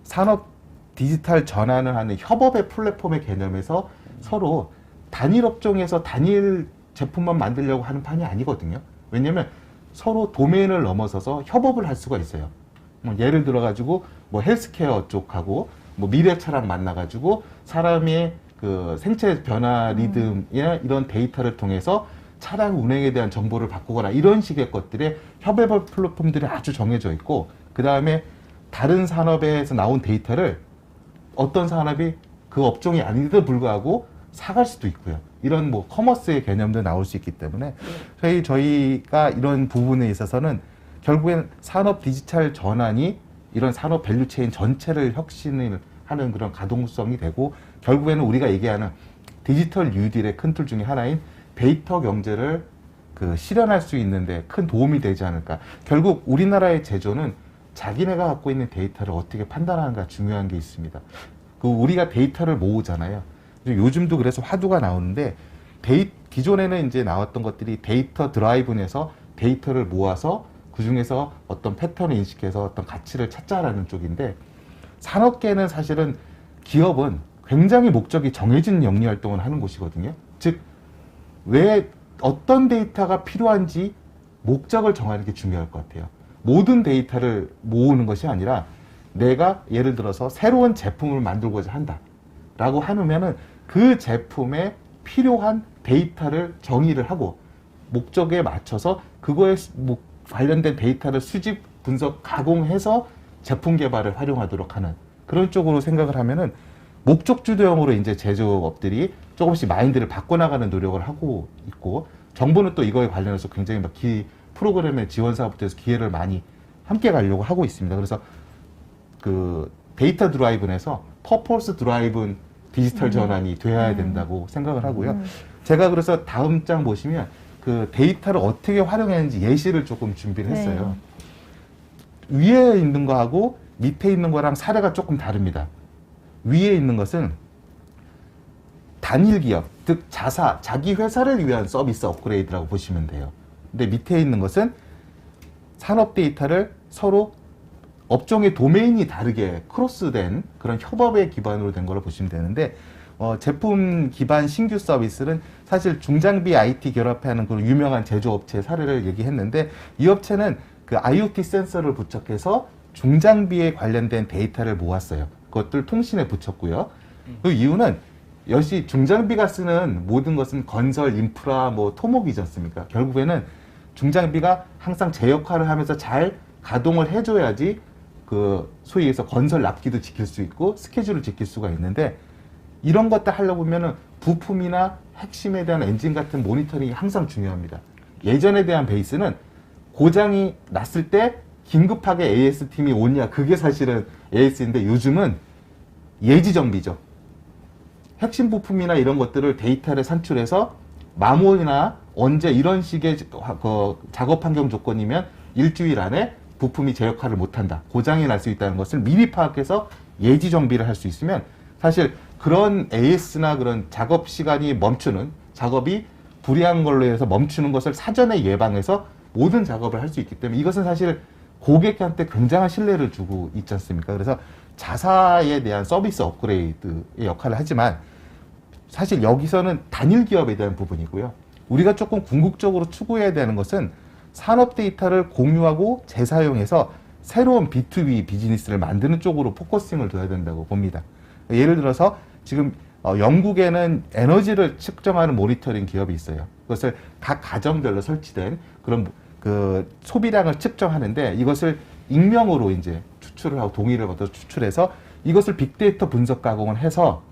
산업 디지털 전환을 하는 협업의 플랫폼의 개념에서 서로 단일 업종에서 단일 제품만 만들려고 하는 판이 아니거든요. 왜냐면 서로 도메인을 넘어서서 협업을 할 수가 있어요. 뭐 예를 들어가지고 뭐 헬스케어 쪽하고 뭐 미래차랑 만나가지고 사람의 그 생체 변화 리듬이나 이런 데이터를 통해서 차량 운행에 대한 정보를 바꾸거나 이런 식의 것들의 협업 플랫폼들이 아주 정해져 있고, 그 다음에 다른 산업에서 나온 데이터를 어떤 산업이 그 업종이 아닌데도 불구하고 사갈 수도 있고요. 이런 뭐 커머스의 개념도 나올 수 있기 때문에 저희가 이런 부분에 있어서는 결국엔 산업 디지털 전환이 이런 산업 밸류체인 전체를 혁신을 하는 그런 가동성이 되고, 결국에는 우리가 얘기하는 디지털 뉴딜의 큰 틀 중에 하나인 데이터 경제를 그 실현할 수 있는데 큰 도움이 되지 않을까. 결국 우리나라의 제조는 자기네가 갖고 있는 데이터를 어떻게 판단하는가 중요한 게 있습니다. 그 우리가 데이터를 모으잖아요. 요즘도 그래서 화두가 나오는데, 기존에는 이제 나왔던 것들이 데이터 드라이브에서 데이터를 모아서 그 중에서 어떤 패턴을 인식해서 어떤 가치를 찾자라는 쪽인데, 산업계는 사실은 기업은 굉장히 목적이 정해진 영리 활동을 하는 곳이거든요. 즉, 왜 어떤 데이터가 필요한지 목적을 정하는 게 중요할 것 같아요. 모든 데이터를 모으는 것이 아니라 내가 예를 들어서 새로운 제품을 만들고자 한다라고 하면은 그 제품에 필요한 데이터를 정의를 하고 목적에 맞춰서 그거에 관련된 데이터를 수집, 분석, 가공해서 제품 개발을 활용하도록 하는 그런 쪽으로 생각을 하면은 목적 주도형으로 이제 제조업들이 조금씩 마인드를 바꿔나가는 노력을 하고 있고, 정부는 또 이거에 관련해서 굉장히 막 프로그램의 지원 사업부터 해서 기회를 많이 함께 가려고 하고 있습니다. 그래서 그 데이터 드라이브에서 퍼포스 드라이브는 디지털 전환이 돼야 된다고 생각을 하고요. 제가 그래서 다음 장 보시면 그 데이터를 어떻게 활용했는지 예시를 조금 준비를 했어요. 위에 있는 거하고 밑에 있는 거랑 사례가 조금 다릅니다. 위에 있는 것은 단일 기업, 즉 자기 회사를 위한 서비스 업그레이드라고 보시면 돼요. 근데 밑에 있는 것은 산업 데이터를 서로 업종의 도메인이 다르게 크로스된 그런 협업의 기반으로 된 걸로 보시면 되는데, 제품 기반 신규 서비스는 사실 중장비 IT 결합하는 그런 유명한 제조업체 사례를 얘기했는데, 이 업체는 그 IoT 센서를 부착해서 중장비에 관련된 데이터를 모았어요. 그것들 통신에 붙였고요. 그 이유는 역시 중장비가 쓰는 모든 것은 건설, 인프라, 뭐 토목이지 않습니까? 결국에는 중장비가 항상 제 역할을 하면서 잘 가동을 해줘야지 그 소위 해서 건설 납기도 지킬 수 있고 스케줄을 지킬 수가 있는데, 이런 것들 하려고 보면은 부품이나 핵심에 대한 엔진 같은 모니터링이 항상 중요합니다. 예전에 대한 베이스는 고장이 났을 때 긴급하게 AS팀이 오냐, 그게 사실은 AS인데, 요즘은 예지 정비죠. 핵심 부품이나 이런 것들을 데이터를 산출해서 마모나 언제 이런 식의 작업 환경 조건이면 일주일 안에 부품이 제 역할을 못한다, 고장이 날 수 있다는 것을 미리 파악해서 예지 정비를 할 수 있으면, 사실 그런 AS나 그런 작업 시간이 멈추는, 작업이 불이한 걸로 해서 멈추는 것을 사전에 예방해서 모든 작업을 할 수 있기 때문에, 이것은 사실 고객한테 굉장한 신뢰를 주고 있지 않습니까? 그래서 자사에 대한 서비스 업그레이드의 역할을 하지만, 사실 여기서는 단일 기업에 대한 부분이고요. 우리가 조금 궁극적으로 추구해야 되는 것은 산업 데이터를 공유하고 재사용해서 새로운 B2B 비즈니스를 만드는 쪽으로 포커싱을 둬야 된다고 봅니다. 예를 들어서 지금 영국에는 에너지를 측정하는 모니터링 기업이 있어요. 그것을 각 가정별로 설치된 그런 그 소비량을 측정하는데, 이것을 익명으로 이제 추출을 하고 동의를 받아서 추출해서 이것을 빅데이터 분석 가공을 해서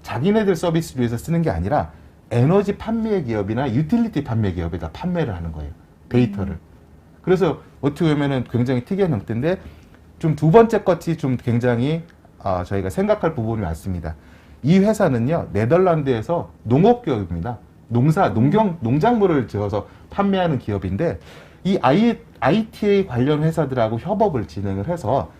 자기네들 서비스를 위해서 쓰는 게 아니라 에너지 판매 기업이나 유틸리티 판매 기업에다 판매를 하는 거예요, 데이터를. 그래서 어떻게 보면은 굉장히 특이한 형태인데, 좀 두 번째 것이 좀 굉장히 저희가 생각할 부분이 많습니다. 이 회사는요, 네덜란드에서 농업기업입니다. 농작물을 지어서 판매하는 기업인데, 이 ITA 관련 회사들하고 협업을 진행을 해서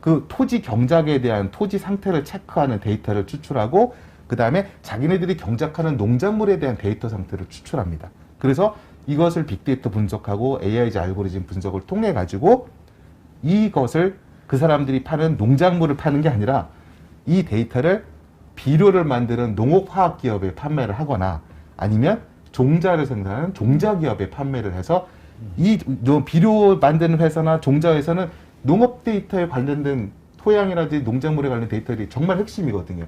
그 토지 경작에 대한 토지 상태를 체크하는 데이터를 추출하고, 그 다음에 자기네들이 경작하는 농작물에 대한 데이터 상태를 추출합니다. 그래서 이것을 빅데이터 분석하고 AIG 알고리즘 분석을 통해 가지고 이것을 그 사람들이 파는 농작물을 파는 게 아니라 이 데이터를 비료를 만드는 농업화학 기업에 판매를 하거나, 아니면 종자를 생산하는 종자 기업에 판매를 해서, 이 비료 만드는 회사나 종자 회사는 농업 데이터에 관련된 토양이라든지 농작물에 관련 데이터들이 정말 핵심이거든요.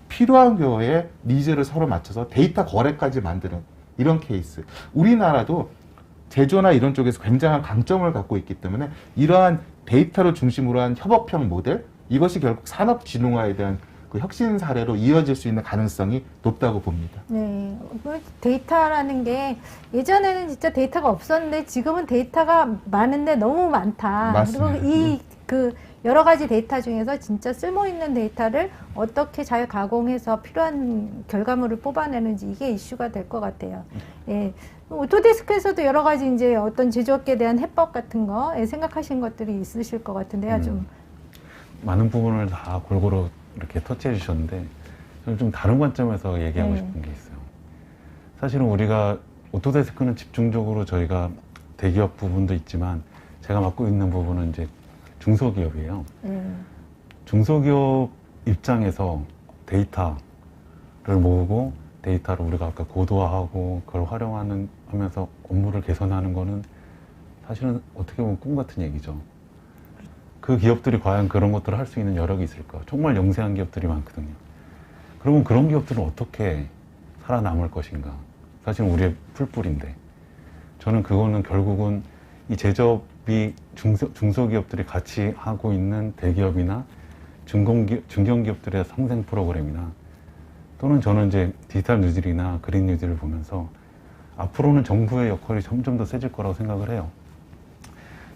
필요한 경우에 니즈를 서로 맞춰서 데이터 거래까지 만드는 이런 케이스. 우리나라도 제조나 이런 쪽에서 굉장한 강점을 갖고 있기 때문에 이러한 데이터를 중심으로 한 협업형 모델, 이것이 결국 산업진흥화에 대한 그 혁신 사례로 이어질 수 있는 가능성이 높다고 봅니다. 네, 데이터라는 게 예전에는 진짜 데이터가 없었는데 지금은 데이터가 많은데 너무 많다. 맞습니다. 그리고 그 여러 가지 데이터 중에서 진짜 쓸모 있는 데이터를 어떻게 잘 가공해서 필요한 결과물을 뽑아내는지, 이게 이슈가 될 것 같아요. 예. 오토데스크에서도 여러 가지 이제 어떤 제조업계에 대한 해법 같은 거 생각하신 것들이 있으실 것 같은데요, 좀. 많은 부분을 다 골고루 이렇게 터치해 주셨는데, 저는 좀 다른 관점에서 얘기하고 싶은 게 있어요. 사실은 우리가 오토데스크는 집중적으로 저희가 대기업 부분도 있지만, 제가 맡고 있는 부분은 이제 중소기업이에요. 중소기업 입장에서 데이터를 모으고 데이터를 우리가 아까 고도화하고 그걸 하면서 업무를 개선하는 거는 사실은 어떻게 보면 꿈 같은 얘기죠. 그 기업들이 과연 그런 것들을 할 수 있는 여력이 있을까? 정말 영세한 기업들이 많거든요. 그러면 그런 기업들은 어떻게 살아남을 것인가? 사실은 우리의 풀뿌리인데 저는 그거는 결국은 이 제조업이 중소기업들이 같이 하고 있는 대기업이나 중견기업들의 상생 프로그램이나 또는 저는 이제 디지털 뉴딜이나 그린 뉴딜을 보면서 앞으로는 정부의 역할이 점점 더 세질 거라고 생각을 해요.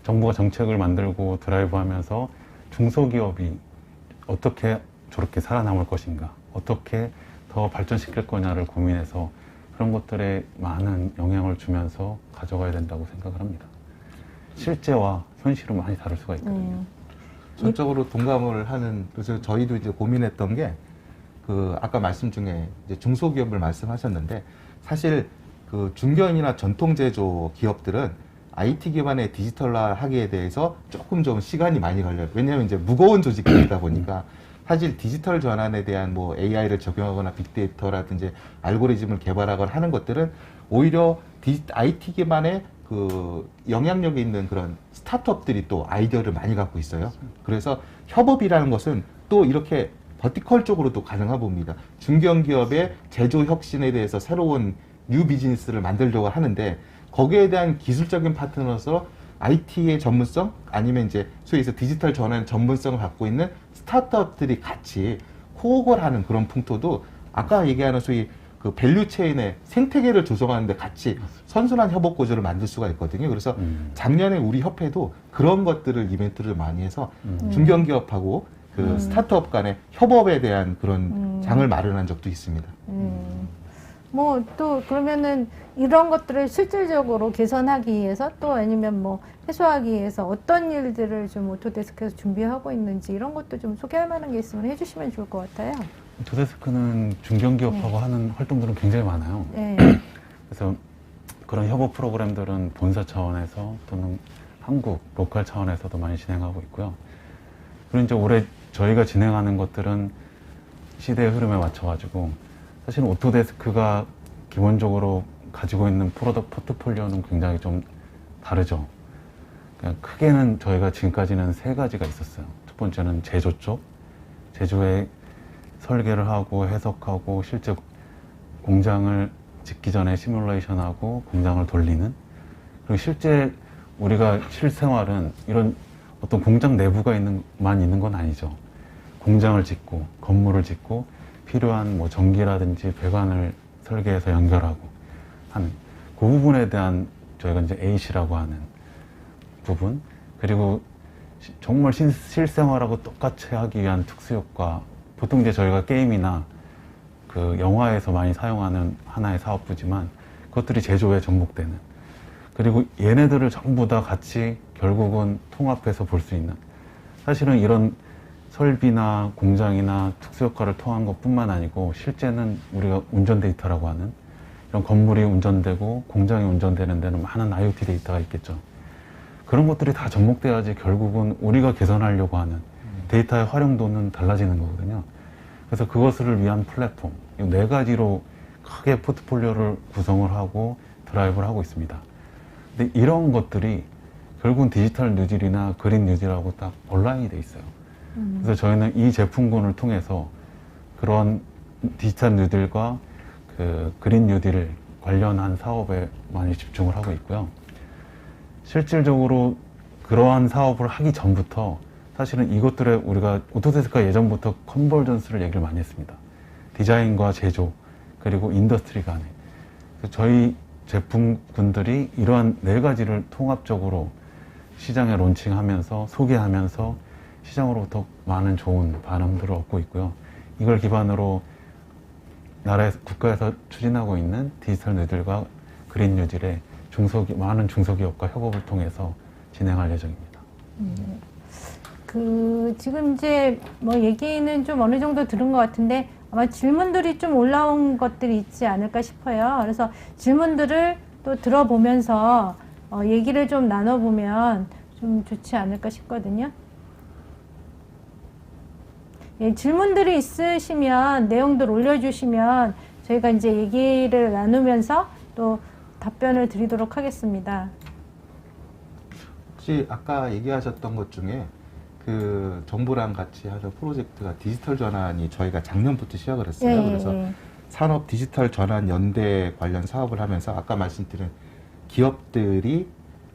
정부가 정책을 만들고 드라이브 하면서 중소기업이 어떻게 저렇게 살아남을 것인가, 어떻게 더 발전시킬 거냐를 고민해서 그런 것들에 많은 영향을 주면서 가져가야 된다고 생각을 합니다. 실제와 현실은 많이 다를 수가 있거든요. 전적으로 동감을 하는, 그래서 저희도 이제 고민했던 게, 아까 말씀 중에 이제 중소기업을 말씀하셨는데, 사실 중견이나 전통 제조 기업들은 IT 기반의 디지털화 하기에 대해서 조금 좀 시간이 많이 걸려요. 왜냐하면 이제 무거운 조직들이다 보니까 사실 디지털 전환에 대한 뭐 AI를 적용하거나 빅데이터라든지 알고리즘을 개발하거나 하는 것들은 오히려 IT 기반의 영향력이 있는 그런 스타트업들이 또 아이디어를 많이 갖고 있어요. 그래서 협업이라는 것은 또 이렇게 버티컬 쪽으로도 가능하 봅니다. 중견기업의 제조 혁신에 대해서 새로운 뉴 비즈니스를 만들려고 하는데 거기에 대한 기술적인 파트너로서 IT의 전문성 아니면 이제 소위 해서 디지털 전환 전문성을 갖고 있는 스타트업들이 같이 코업을 하는 그런 풍토도 아까 얘기하는 소위 밸류 체인의 생태계를 조성하는데 같이 선순환 협업 구조를 만들 수가 있거든요. 그래서 작년에 우리 협회도 그런 것들을 이벤트를 많이 해서 중견기업하고 스타트업 간의 협업에 대한 그런 장을 마련한 적도 있습니다. 뭐 또 그러면은 이런 것들을 실질적으로 개선하기 위해서 또 아니면 뭐 해소하기 위해서 어떤 일들을 좀 오토데스크에서 준비하고 있는지 이런 것도 좀 소개할 만한 게 있으면 해주시면 좋을 것 같아요. 오토데스크는 중견기업하고 하는 활동들은 굉장히 많아요. 네. 그래서 그런 협업 프로그램들은 본사 차원에서 또는 한국 로컬 차원에서도 많이 진행하고 있고요. 그리고 이제 올해 저희가 진행하는 것들은 시대의 흐름에 맞춰가지고 사실은 오토데스크가 기본적으로 가지고 있는 프로덕트 포트폴리오는 굉장히 좀 다르죠. 그냥 크게는 저희가 지금까지는 세 가지가 있었어요. 첫 번째는 제조 쪽, 제조의 설계를 하고 해석하고 실제 공장을 짓기 전에 시뮬레이션하고 공장을 돌리는, 그리고 실제 우리가 실생활은 이런 어떤 공장 내부가 있는 건 아니죠. 공장을 짓고 건물을 짓고 필요한 뭐 전기라든지 배관을 설계해서 연결하고 하는 그 부분에 대한 저희가 이제 AC라고 하는 부분, 그리고 정말 실생활하고 똑같이 하기 위한 특수효과, 보통 이제 저희가 게임이나 그 영화에서 많이 사용하는 하나의 사업부지만 그것들이 제조에 접목되는, 그리고 얘네들을 전부 다 같이 결국은 통합해서 볼 수 있는, 사실은 이런 설비나 공장이나 특수효과를 통한 것뿐만 아니고 실제는 우리가 운전 데이터라고 하는 이런 건물이 운전되고 공장이 운전되는 데는 많은 IoT 데이터가 있겠죠. 그런 것들이 다 접목돼야지 결국은 우리가 개선하려고 하는 데이터의 활용도는 달라지는 거거든요. 그래서 그것을 위한 플랫폼, 이 네 가지로 크게 포트폴리오를 구성을 하고 드라이브를 하고 있습니다. 근데 이런 것들이 결국은 디지털 뉴딜이나 그린 뉴딜하고 딱 온라인이 돼 있어요. 그래서 저희는 이 제품군을 통해서 그런 디지털 뉴딜과 그 그린 뉴딜 관련한 사업에 많이 집중을 하고 있고요. 실질적으로 그러한 사업을 하기 전부터 사실은 이것들에 우리가 오토데스크가 예전부터 컨버전스를 얘기를 많이 했습니다. 디자인과 제조 그리고 인더스트리 간에. 그래서 저희 제품군들이 이러한 네 가지를 통합적으로 시장에 론칭하면서 소개하면서 시장으로부터 많은 좋은 반응들을 얻고 있고요. 이걸 기반으로 국가에서 추진하고 있는 디지털 뉴딜과 그린 뉴딜의 많은 중소기업과 협업을 통해서 진행할 예정입니다. 지금 이제 뭐 얘기는 좀 어느 정도 들은 것 같은데 아마 질문들이 좀 올라온 것들이 있지 않을까 싶어요. 그래서 질문들을 또 들어보면서 얘기를 좀 나눠보면 좀 좋지 않을까 싶거든요. 예, 질문들이 있으시면 내용들 올려주시면 저희가 이제 얘기를 나누면서 또 답변을 드리도록 하겠습니다. 혹시 아까 얘기하셨던 것 중에 그 정부랑 같이 하는 프로젝트가 디지털 전환이 저희가 작년부터 시작을 했어요. 그래서 산업 디지털 전환 연대 관련 사업을 하면서 아까 말씀드린 기업들이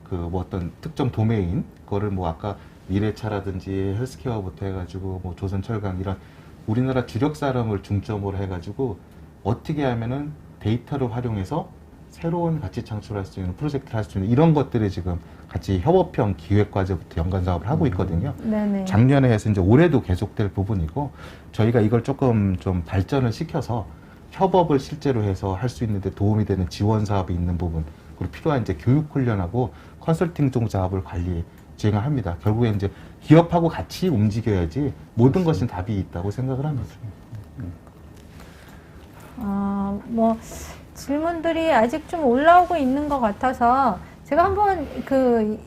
그 뭐 어떤 특정 도메인 그거를 뭐 아까 미래차라든지 헬스케어부터 해가지고 뭐 조선철강 이런 우리나라 주력 산업을 중점으로 해가지고 어떻게 하면은 데이터를 활용해서 새로운 가치 창출할 수 있는 프로젝트를 할 수 있는 이런 것들을 지금 같이 협업형 기획과제부터 연관 사업을 하고 있거든요. 네네. 작년에 해서 이제 올해도 계속될 부분이고 저희가 이걸 조금 좀 발전을 시켜서 협업을 실제로 해서 할 수 있는데 도움이 되는 지원 사업이 있는 부분 그리고 필요한 이제 교육 훈련하고 컨설팅 종 사업을 관리 진행을 합니다. 결국에 이제 기업하고 같이 움직여야지 모든 것은 답이 있다고 생각을 합니다. 뭐 질문들이 아직 좀 올라오고 있는 것 같아서 제가 한번 그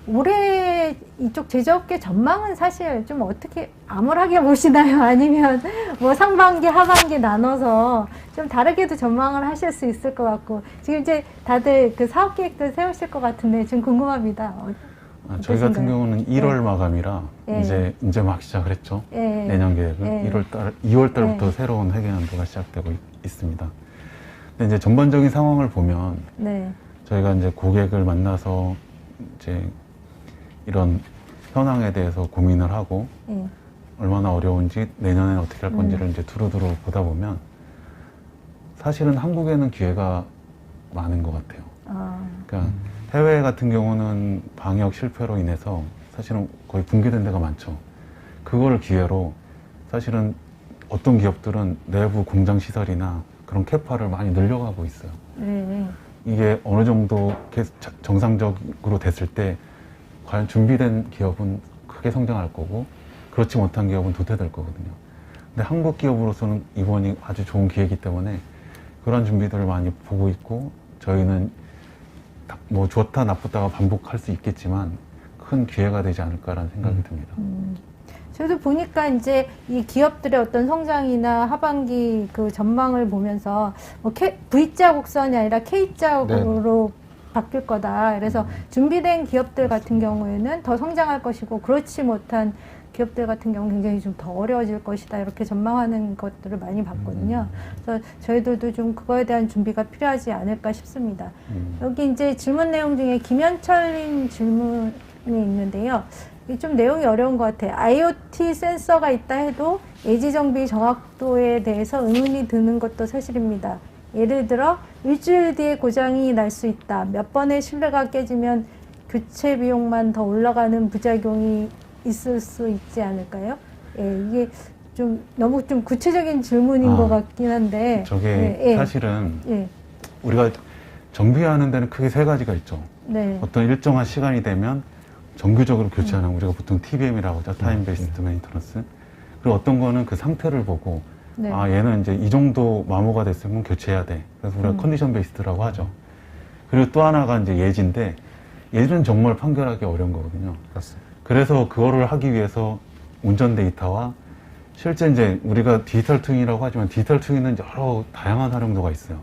올해 이쪽 제조업계 전망은 사실 좀 어떻게 암울하게 보시나요? 아니면 뭐 상반기, 하반기 나눠서 좀 다르게도 전망을 하실 수 있을 것 같고 지금 이제 다들 그 사업 계획도 세우실 것 같은데 좀 궁금합니다. 저희 같은 경우는 1월 네. 마감이라 네. 이제 막 시작을 했죠. 네. 내년 계획은 네. 2월 달부터 네. 새로운 회계연도가 시작되고 있습니다. 근데 이제 전반적인 상황을 보면 네. 저희가 이제 고객을 만나서 이제 이런 현황에 대해서 고민을 하고 네. 얼마나 어려운지 내년에 어떻게 할 건지를 이제 두루두루 보다 보면 사실은 한국에는 기회가 많은 것 같아요. 그러니까 해외 같은 경우는 방역 실패로 인해서 사실은 거의 붕괴된 데가 많죠. 그걸 기회로 사실은 어떤 기업들은 내부 공장 시설이나 그런 캐파를 많이 늘려가고 있어요. 네. 이게 어느 정도 정상적으로 됐을 때 과연 준비된 기업은 크게 성장할 거고 그렇지 못한 기업은 도태될 거거든요. 근데 한국 기업으로서는 이번이 아주 좋은 기회이기 때문에 그런 준비들을 많이 보고 있고 저희는 뭐 좋다 나쁘다가 반복할 수 있겠지만 큰 기회가 되지 않을까라는 생각이 듭니다. 저도 보니까 이제 이 기업들의 어떤 성장이나 하반기 그 전망을 보면서 뭐 V자 곡선이 아니라 K자로 바뀔 거다. 그래서 준비된 기업들 같은 경우에는 더 성장할 것이고 그렇지 못한 기업들 같은 경우는 굉장히 좀 더 어려워질 것이다. 이렇게 전망하는 것들을 많이 봤거든요. 그래서 저희들도 좀 그거에 대한 준비가 필요하지 않을까 싶습니다. 여기 이제 질문 내용 중에 김현철님 질문이 있는데요. 이게 좀 내용이 어려운 것 같아요. IoT 센서가 있다 해도 예지정비 정확도에 대해서 의문이 드는 것도 사실입니다. 예를 들어 일주일 뒤에 고장이 날 수 있다. 몇 번의 신뢰가 깨지면 교체 비용만 더 올라가는 부작용이 있을 수 있지 않을까요? 예, 이게 좀 너무 좀 구체적인 질문인 것 같긴 한데 저게 사실은 우리가 정비하는 데는 크게 세 가지가 있죠. 네. 어떤 일정한 시간이 되면 정규적으로 교체하는 우리가 보통 TBM이라고 하죠. 타임 베이스드 메인터넌스. 그리고 어떤 거는 그 상태를 보고 네. 얘는 이제 이 정도 마모가 됐으면 교체해야 돼. 그래서 우리가 컨디션 베이스드라고 하죠. 그리고 또 하나가 이제 예지인데 예지는 정말 판결하기 어려운 거거든요. 그렇습니다. 그래서 그거를 하기 위해서 운전 데이터와 실제 이제 우리가 디지털 트윈이라고 하지만 디지털 트윈은 여러 다양한 활용도가 있어요.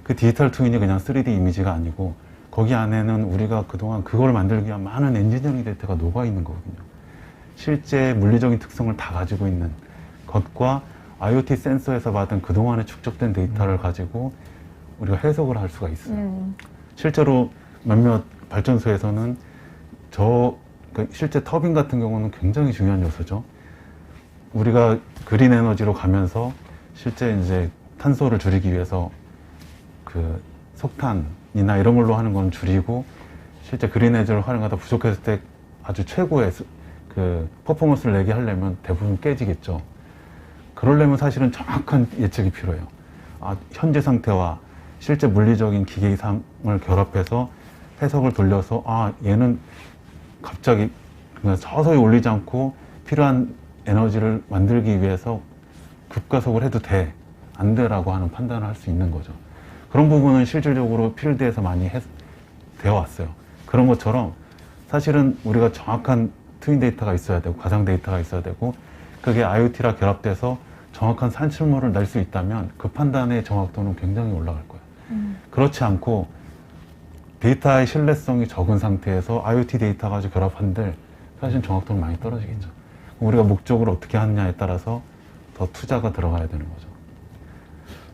그 디지털 트윈이 그냥 3D 이미지가 아니고 거기 안에는 우리가 그동안 그걸 만들기 위한 많은 엔지니어링 데이터가 녹아 있는 거거든요. 실제 물리적인 특성을 다 가지고 있는 것과 IoT 센서에서 받은 그동안에 축적된 데이터를 가지고 우리가 해석을 할 수가 있어요. 실제로 몇몇 발전소에서는 실제 터빈 같은 경우는 굉장히 중요한 요소죠. 우리가 그린 에너지로 가면서 실제 이제 탄소를 줄이기 위해서 그 석탄이나 이런 걸로 하는 건 줄이고 실제 그린 에너지를 활용하다 부족했을 때 아주 최고의 그 퍼포먼스를 내게 하려면 대부분 깨지겠죠. 그러려면 사실은 정확한 예측이 필요해요. 현재 상태와 실제 물리적인 기계상을 결합해서 해석을 돌려서 얘는 갑자기 그냥 서서히 올리지 않고 필요한 에너지를 만들기 위해서 급가속을 해도 돼, 안 돼라고 하는 판단을 할 수 있는 거죠. 그런 부분은 실질적으로 필드에서 많이 되어 왔어요. 그런 것처럼 사실은 우리가 정확한 트윈 데이터가 있어야 되고 가상 데이터가 있어야 되고 그게 IoT랑 결합돼서 정확한 산출물을 낼 수 있다면 그 판단의 정확도는 굉장히 올라갈 거예요. 그렇지 않고 데이터의 신뢰성이 적은 상태에서 IoT 데이터 가지고 결합한들 사실 정확도는 많이 떨어지겠죠. 우리가 목적을 어떻게 하느냐에 따라서 더 투자가 들어가야 되는 거죠.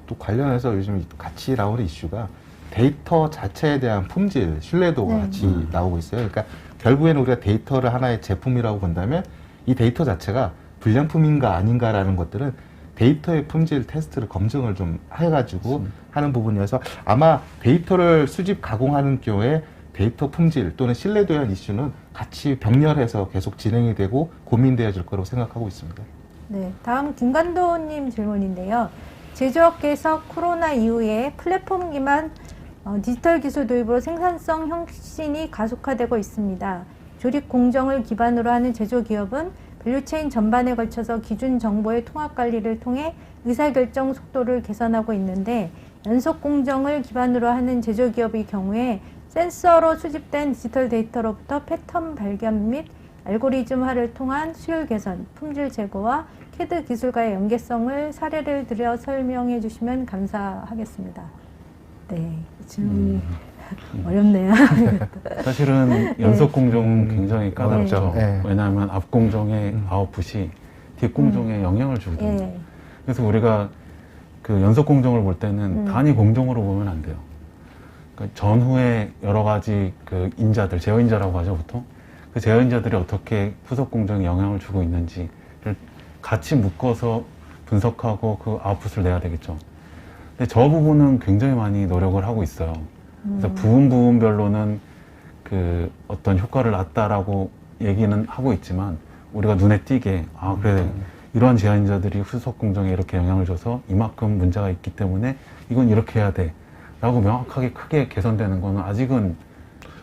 또 관련해서 요즘 같이 나오는 이슈가 데이터 자체에 대한 품질, 신뢰도가 네. 같이 나오고 있어요. 그러니까 결국에는 우리가 데이터를 하나의 제품이라고 본다면 이 데이터 자체가 불량품인가 아닌가라는 것들은 데이터의 품질 테스트를 검증을 좀 해가지고 하는 부분이어서 아마 데이터를 수집 가공하는 경우에 데이터 품질 또는 신뢰도에 대한 이슈는 같이 병렬해서 계속 진행이 되고 고민되어질 거라고 생각하고 있습니다. 네, 다음 김관도님 질문인데요. 제조업계에서 코로나 이후에 플랫폼 기반 디지털 기술 도입으로 생산성 혁신이 가속화되고 있습니다. 조립 공정을 기반으로 하는 제조기업은 밸류체인 전반에 걸쳐서 기준 정보의 통합 관리를 통해 의사결정 속도를 개선하고 있는데 연속 공정을 기반으로 하는 제조기업의 경우에 센서로 수집된 디지털 데이터로부터 패턴 발견 및 알고리즘화를 통한 수율 개선, 품질 제고와 CAD 기술과의 연계성을 사례를 들여 설명해 주시면 감사하겠습니다. 네, 질문이 어렵네요. 사실은 연속 공정은 굉장히 까다롭죠. 네. 왜냐하면 앞 공정의 아웃풋이 뒷 공정에 영향을 주거든요. 네. 그래서 우리가 그 연속 공정을 볼 때는 단위 공정으로 보면 안 돼요. 그러니까 전후에 여러 가지 그 인자들, 제어인자라고 하죠, 보통. 그 제어인자들이 어떻게 후속 공정에 영향을 주고 있는지를 같이 묶어서 분석하고 그 아웃풋을 내야 되겠죠. 근데 저 부분은 굉장히 많이 노력을 하고 있어요. 그래서 부분별로는 그 어떤 효과를 낳았다라고 얘기는 하고 있지만 우리가 눈에 띄게 그래 이러한 제한자들이 후속 공정에 이렇게 영향을 줘서 이만큼 문제가 있기 때문에 이건 이렇게 해야 돼 라고 명확하게 크게 개선되는 거는 아직은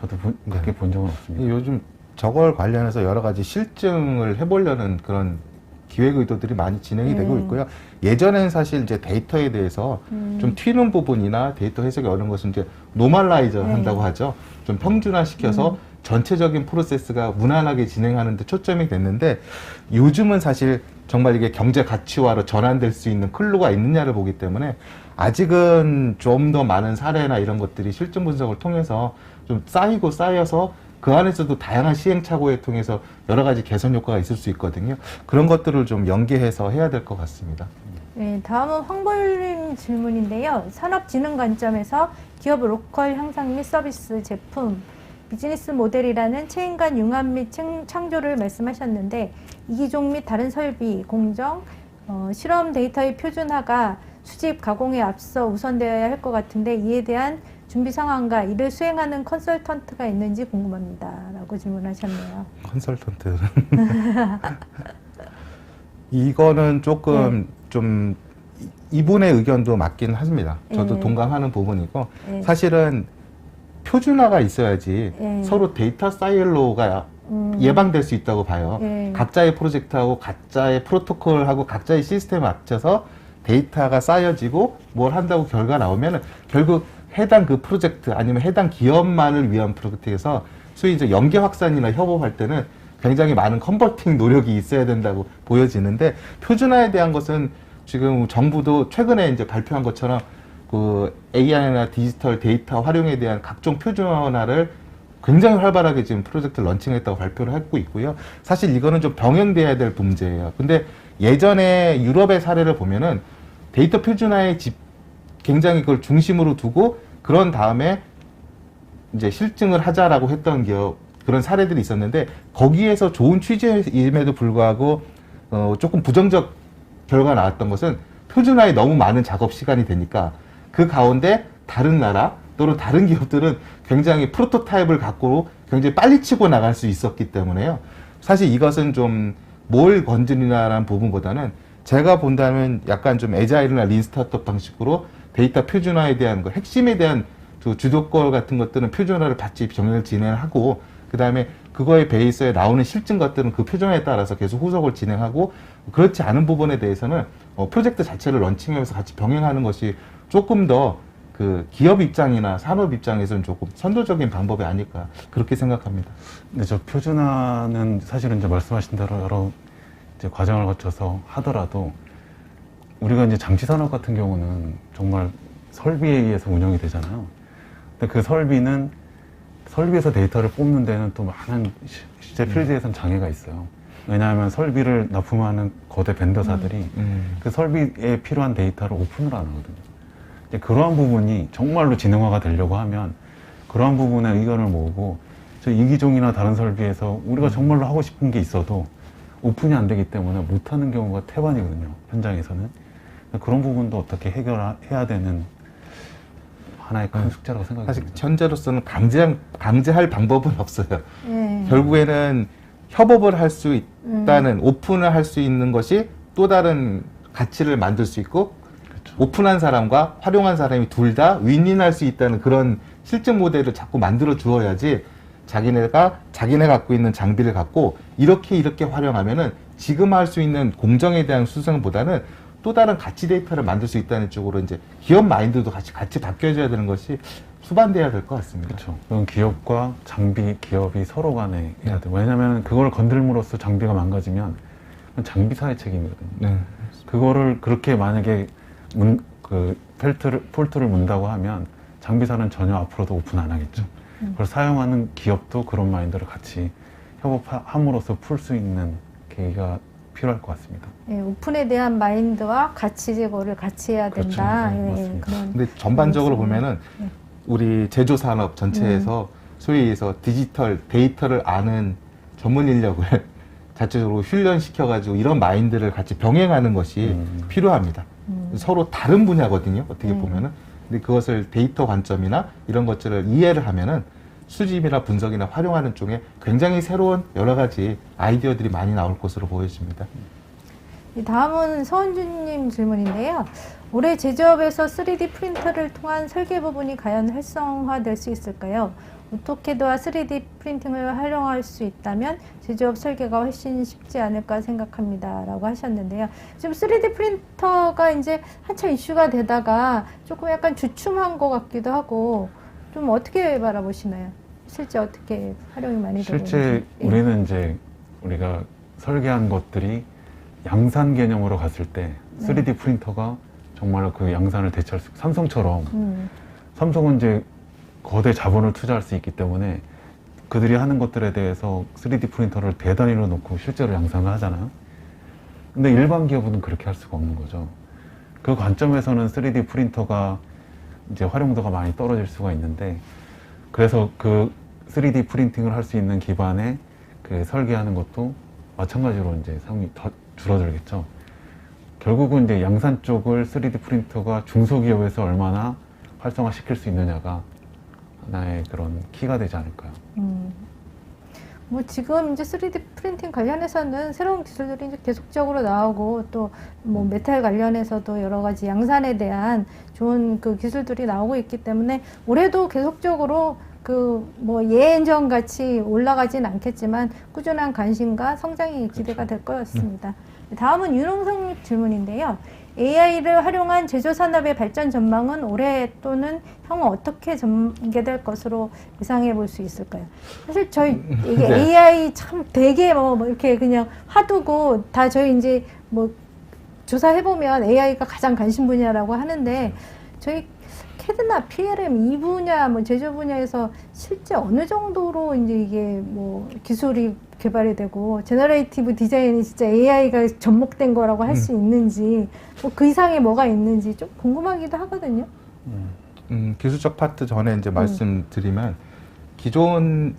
저도 그렇게 본 적은 없습니다. 요즘 저걸 관련해서 여러 가지 실증을 해보려는 그런 기획 의도들이 많이 진행이 되고 있고요. 예전엔 사실 이제 데이터에 대해서 좀 튀는 부분이나 데이터 해석이 어려운 것은 이제 노멀라이저 한다고 하죠. 좀 평준화시켜서 전체적인 프로세스가 무난하게 진행하는 데 초점이 됐는데 요즘은 사실 정말 이게 경제 가치화로 전환될 수 있는 클루가 있느냐를 보기 때문에 아직은 좀 더 많은 사례나 이런 것들이 실증 분석을 통해서 좀 쌓여서 그 안에서도 다양한 시행착오에 통해서 여러 가지 개선 효과가 있을 수 있거든요. 그런 것들을 좀 연계해서 해야 될 것 같습니다. 네, 다음은 황보율님 질문인데요. 산업진흥 관점에서 기업 로컬 향상 및 서비스, 제품, 비즈니스 모델이라는 체인 간 융합 및 창조를 말씀하셨는데 이기종 및 다른 설비, 공정, 실험 데이터의 표준화가 수집, 가공에 앞서 우선되어야 할 것 같은데 이에 대한 준비 상황과 이를 수행하는 컨설턴트가 있는지 궁금합니다. 라고 질문하셨네요. 컨설턴트는 이거는 조금 좀 이분의 의견도 맞긴 합니다. 저도 동감하는 부분이고 사실은 표준화가 있어야지 서로 데이터 사이로가 예방될 수 있다고 봐요. 각자의 프로젝트하고 각자의 프로토콜하고 각자의 시스템에 맞춰서 데이터가 쌓여지고 뭘 한다고 결과 나오면 결국 해당 그 프로젝트 아니면 해당 기업만을 위한 프로젝트에서 소위 이제 연계 확산이나 협업할 때는 굉장히 많은 컨버팅 노력이 있어야 된다고 보여지는데 표준화에 대한 것은 지금 정부도 최근에 이제 발표한 것처럼 그 AI나 디지털 데이터 활용에 대한 각종 표준화를 굉장히 활발하게 지금 프로젝트를 런칭했다고 발표를 하고 있고요. 사실 이거는 좀 병행돼야 될 문제예요. 근데 예전에 유럽의 사례를 보면은 데이터 표준화의 굉장히 그걸 중심으로 두고 그런 다음에 이제 실증을 하자라고 했던 기업 그런 사례들이 있었는데 거기에서 좋은 취지임에도 불구하고 조금 부정적 결과가 나왔던 것은 표준화에 너무 많은 작업 시간이 되니까 그 가운데 다른 나라 또는 다른 기업들은 굉장히 프로토타입을 갖고 굉장히 빨리 치고 나갈 수 있었기 때문에요. 사실 이것은 좀 뭘 건드리나라는 부분보다는 제가 본다면 약간 좀 애자일이나 린 스타트업 방식으로 데이터 표준화에 대한 거, 핵심에 대한 그 주도권 같은 것들은 표준화를 같이 병행을 진행하고 그 다음에 그거의 베이스에 나오는 실증 것들은 그 표준화에 따라서 계속 후속을 진행하고 그렇지 않은 부분에 대해서는 프로젝트 자체를 런칭하면서 같이 병행하는 것이 조금 더 그 기업 입장이나 산업 입장에서는 조금 선도적인 방법이 아닐까 그렇게 생각합니다. 근데 저 표준화는 사실은 이제 말씀하신 대로 여러 이제 과정을 거쳐서 하더라도 우리가 이제 장치 산업 같은 경우는 정말 설비에 의해서 운영이 되잖아요. 근데 그 설비는 설비에서 데이터를 뽑는 데는 또 많은 실제 필드에선 장애가 있어요. 왜냐하면 설비를 납품하는 거대 벤더사들이 그 설비에 필요한 데이터를 오픈을 안 하거든요. 이제 그러한 부분이 정말로 지능화가 되려고 하면 그러한 부분에 의견을 모으고 저 이기종이나 다른 설비에서 우리가 정말로 하고 싶은 게 있어도 오픈이 안 되기 때문에 못하는 경우가 태반이거든요. 현장에서는. 그런 부분도 어떻게 해결해야 되는 하나의 큰 숙제라고 생각합니다. 사실 현재로서는 강제할 방법은 없어요. 예. 결국에는 협업을 할 수 있다는 오픈을 할 수 있는 것이 또 다른 가치를 만들 수 있고 그렇죠. 오픈한 사람과 활용한 사람이 둘 다 윈윈할 수 있다는 그런 실증 모델을 자꾸 만들어 주어야지 자기네가 갖고 있는 장비를 갖고 이렇게 활용하면은 지금 할 수 있는 공정에 대한 수승보다는 또 다른 가치 데이터를 만들 수 있다는 쪽으로 이제 기업 마인드도 같이 바뀌어져야 되는 것이 수반돼야 될 것 같습니다. 그렇죠. 그건 기업과 장비, 기업이 서로 간에 해야 돼요. 왜냐하면 그걸 건들므로써 장비가 망가지면 그건 장비사의 책임이거든요. 네. 그거를 그렇게 만약에 폴트를 문다고 하면 장비사는 전혀 앞으로도 오픈 안 하겠죠. 그걸 사용하는 기업도 그런 마인드를 같이 협업함으로써 풀 수 있는 계기가 필요할 것 같습니다. 예, 오픈에 대한 마인드와 가치 제고를 같이 해야 그렇죠. 된다. 네, 예, 맞습니다. 그런. 근데 전반적으로 그렇습니다. 보면은 네. 우리 제조 산업 전체에서 소위 해서 디지털 데이터를 아는 전문 인력을 자체적으로 훈련시켜가지고 이런 마인드를 같이 병행하는 것이 필요합니다. 서로 다른 분야거든요. 어떻게 보면은. 근데 그것을 데이터 관점이나 이런 것들을 이해를 하면은 수집이나 분석이나 활용하는 쪽에 굉장히 새로운 여러 가지 아이디어들이 많이 나올 것으로 보여집니다. 이 다음은 서은주님 질문인데요. 올해 제조업에서 3D 프린터를 통한 설계 부분이 과연 활성화될 수 있을까요? 오토캐드와 3D 프린팅을 활용할 수 있다면 제조업 설계가 훨씬 쉽지 않을까 생각합니다. 라고 하셨는데요. 지금 3D 프린터가 이제 한참 이슈가 되다가 조금 약간 주춤한 것 같기도 하고 좀 어떻게 바라보시나요? 실제 어떻게 활용이 많이 되고 실제 있는지. 예. 우리는 이제 우리가 설계한 것들이 양산 개념으로 갔을 때 3D 프린터가 정말로 그 양산을 대체할 수 있고 삼성처럼 삼성은 이제 거대 자본을 투자할 수 있기 때문에 그들이 하는 것들에 대해서 3D 프린터를 대단위로 놓고 실제로 양산을 하잖아요. 근데 일반 기업은 그렇게 할 수가 없는 거죠. 그 관점에서는 3D 프린터가 이제 활용도가 많이 떨어질 수가 있는데 그래서 그 3D 프린팅을 할 수 있는 기반에 그 설계하는 것도 마찬가지로 이제 사용이 더 줄어들겠죠. 결국은 이제 양산 쪽을 3D 프린터가 중소기업에서 얼마나 활성화시킬 수 있느냐가 하나의 그런 키가 되지 않을까요? 뭐 지금 이제 3D 프린팅 관련해서는 새로운 기술들이 이제 계속적으로 나오고 또 뭐 메탈 관련해서도 여러 가지 양산에 대한 좋은 그 기술들이 나오고 있기 때문에 올해도 계속적으로 그 뭐 예전 같이 올라가진 않겠지만 꾸준한 관심과 성장이 기대가 될 것 같습니다. 다음은 윤홍성 질문인데요. AI를 활용한 제조 산업의 발전 전망은 올해 또는 향후 어떻게 전개될 것으로 예상해 볼 수 있을까요? 사실 저희 이게 네. AI 참 되게 뭐 이렇게 그냥 화두고 다 저희 이제 뭐 조사해 보면 AI가 가장 관심 분야라고 하는데 저희 캐드나 PLM 이 분야 뭐 제조 분야에서 실제 어느 정도로 이제 이게 뭐 기술이 개발이 되고 제너레이티브 디자인이 진짜 AI가 접목된 거라고 할 수 있는지 뭐 그 이상의 뭐가 있는지 좀 궁금하기도 하거든요. 기술적 파트 전에 이제 말씀드리면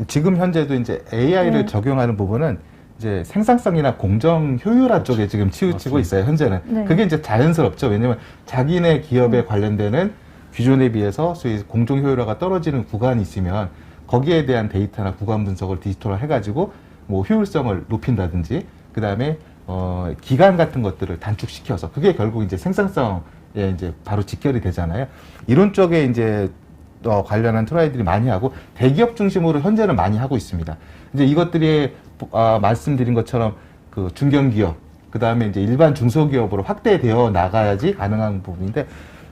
지금 현재도 이제 AI를 적용하는 부분은 이제 생산성이나 공정 효율화 쪽에 지금 치우치고 있어요, 현재는. 네. 그게 이제 자연스럽죠. 왜냐면 자기네 기업에 관련되는 기존에 비해서 소위 공정 효율화가 떨어지는 구간이 있으면 거기에 대한 데이터나 구간 분석을 디지털화 해가지고 뭐 효율성을 높인다든지 그 다음에 기간 같은 것들을 단축시켜서 그게 결국 이제 생산성에 이제 바로 직결이 되잖아요. 이런 쪽에 이제 관련한 트라이들이 많이 하고 대기업 중심으로 현재는 많이 하고 있습니다. 이제 이것들이 말씀드린 것처럼 그 중견기업 그 다음에 이제 일반 중소기업으로 확대되어 나가야지 가능한 부분인데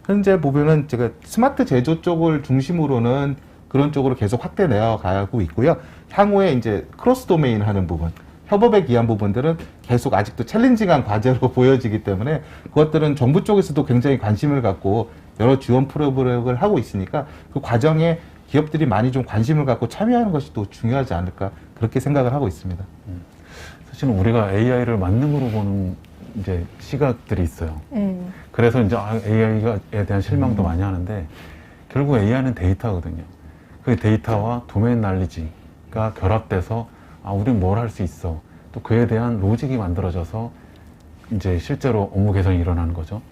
현재 보면은 제가 스마트 제조 쪽을 중심으로는 그런 쪽으로 계속 확대되어 가고 있고요. 향후에 이제 크로스 도메인 하는 부분, 협업에 기한 부분들은 계속 아직도 챌린징한 과제로 보여지기 때문에 그것들은 정부 쪽에서도 굉장히 관심을 갖고 여러 지원 프로그램을 하고 있으니까 그 과정에 기업들이 많이 좀 관심을 갖고 참여하는 것이 또 중요하지 않을까 그렇게 생각을 하고 있습니다. 사실은 우리가 AI를 만능으로 보는 이제 시각들이 있어요. 예. 그래서 이제 AI에 대한 실망도 많이 하는데 결국 AI는 데이터거든요. 그 데이터와 도메인 날리지가 결합돼서 우린 뭘 할 수 있어. 또 그에 대한 로직이 만들어져서 이제 실제로 업무 개선이 일어나는 거죠.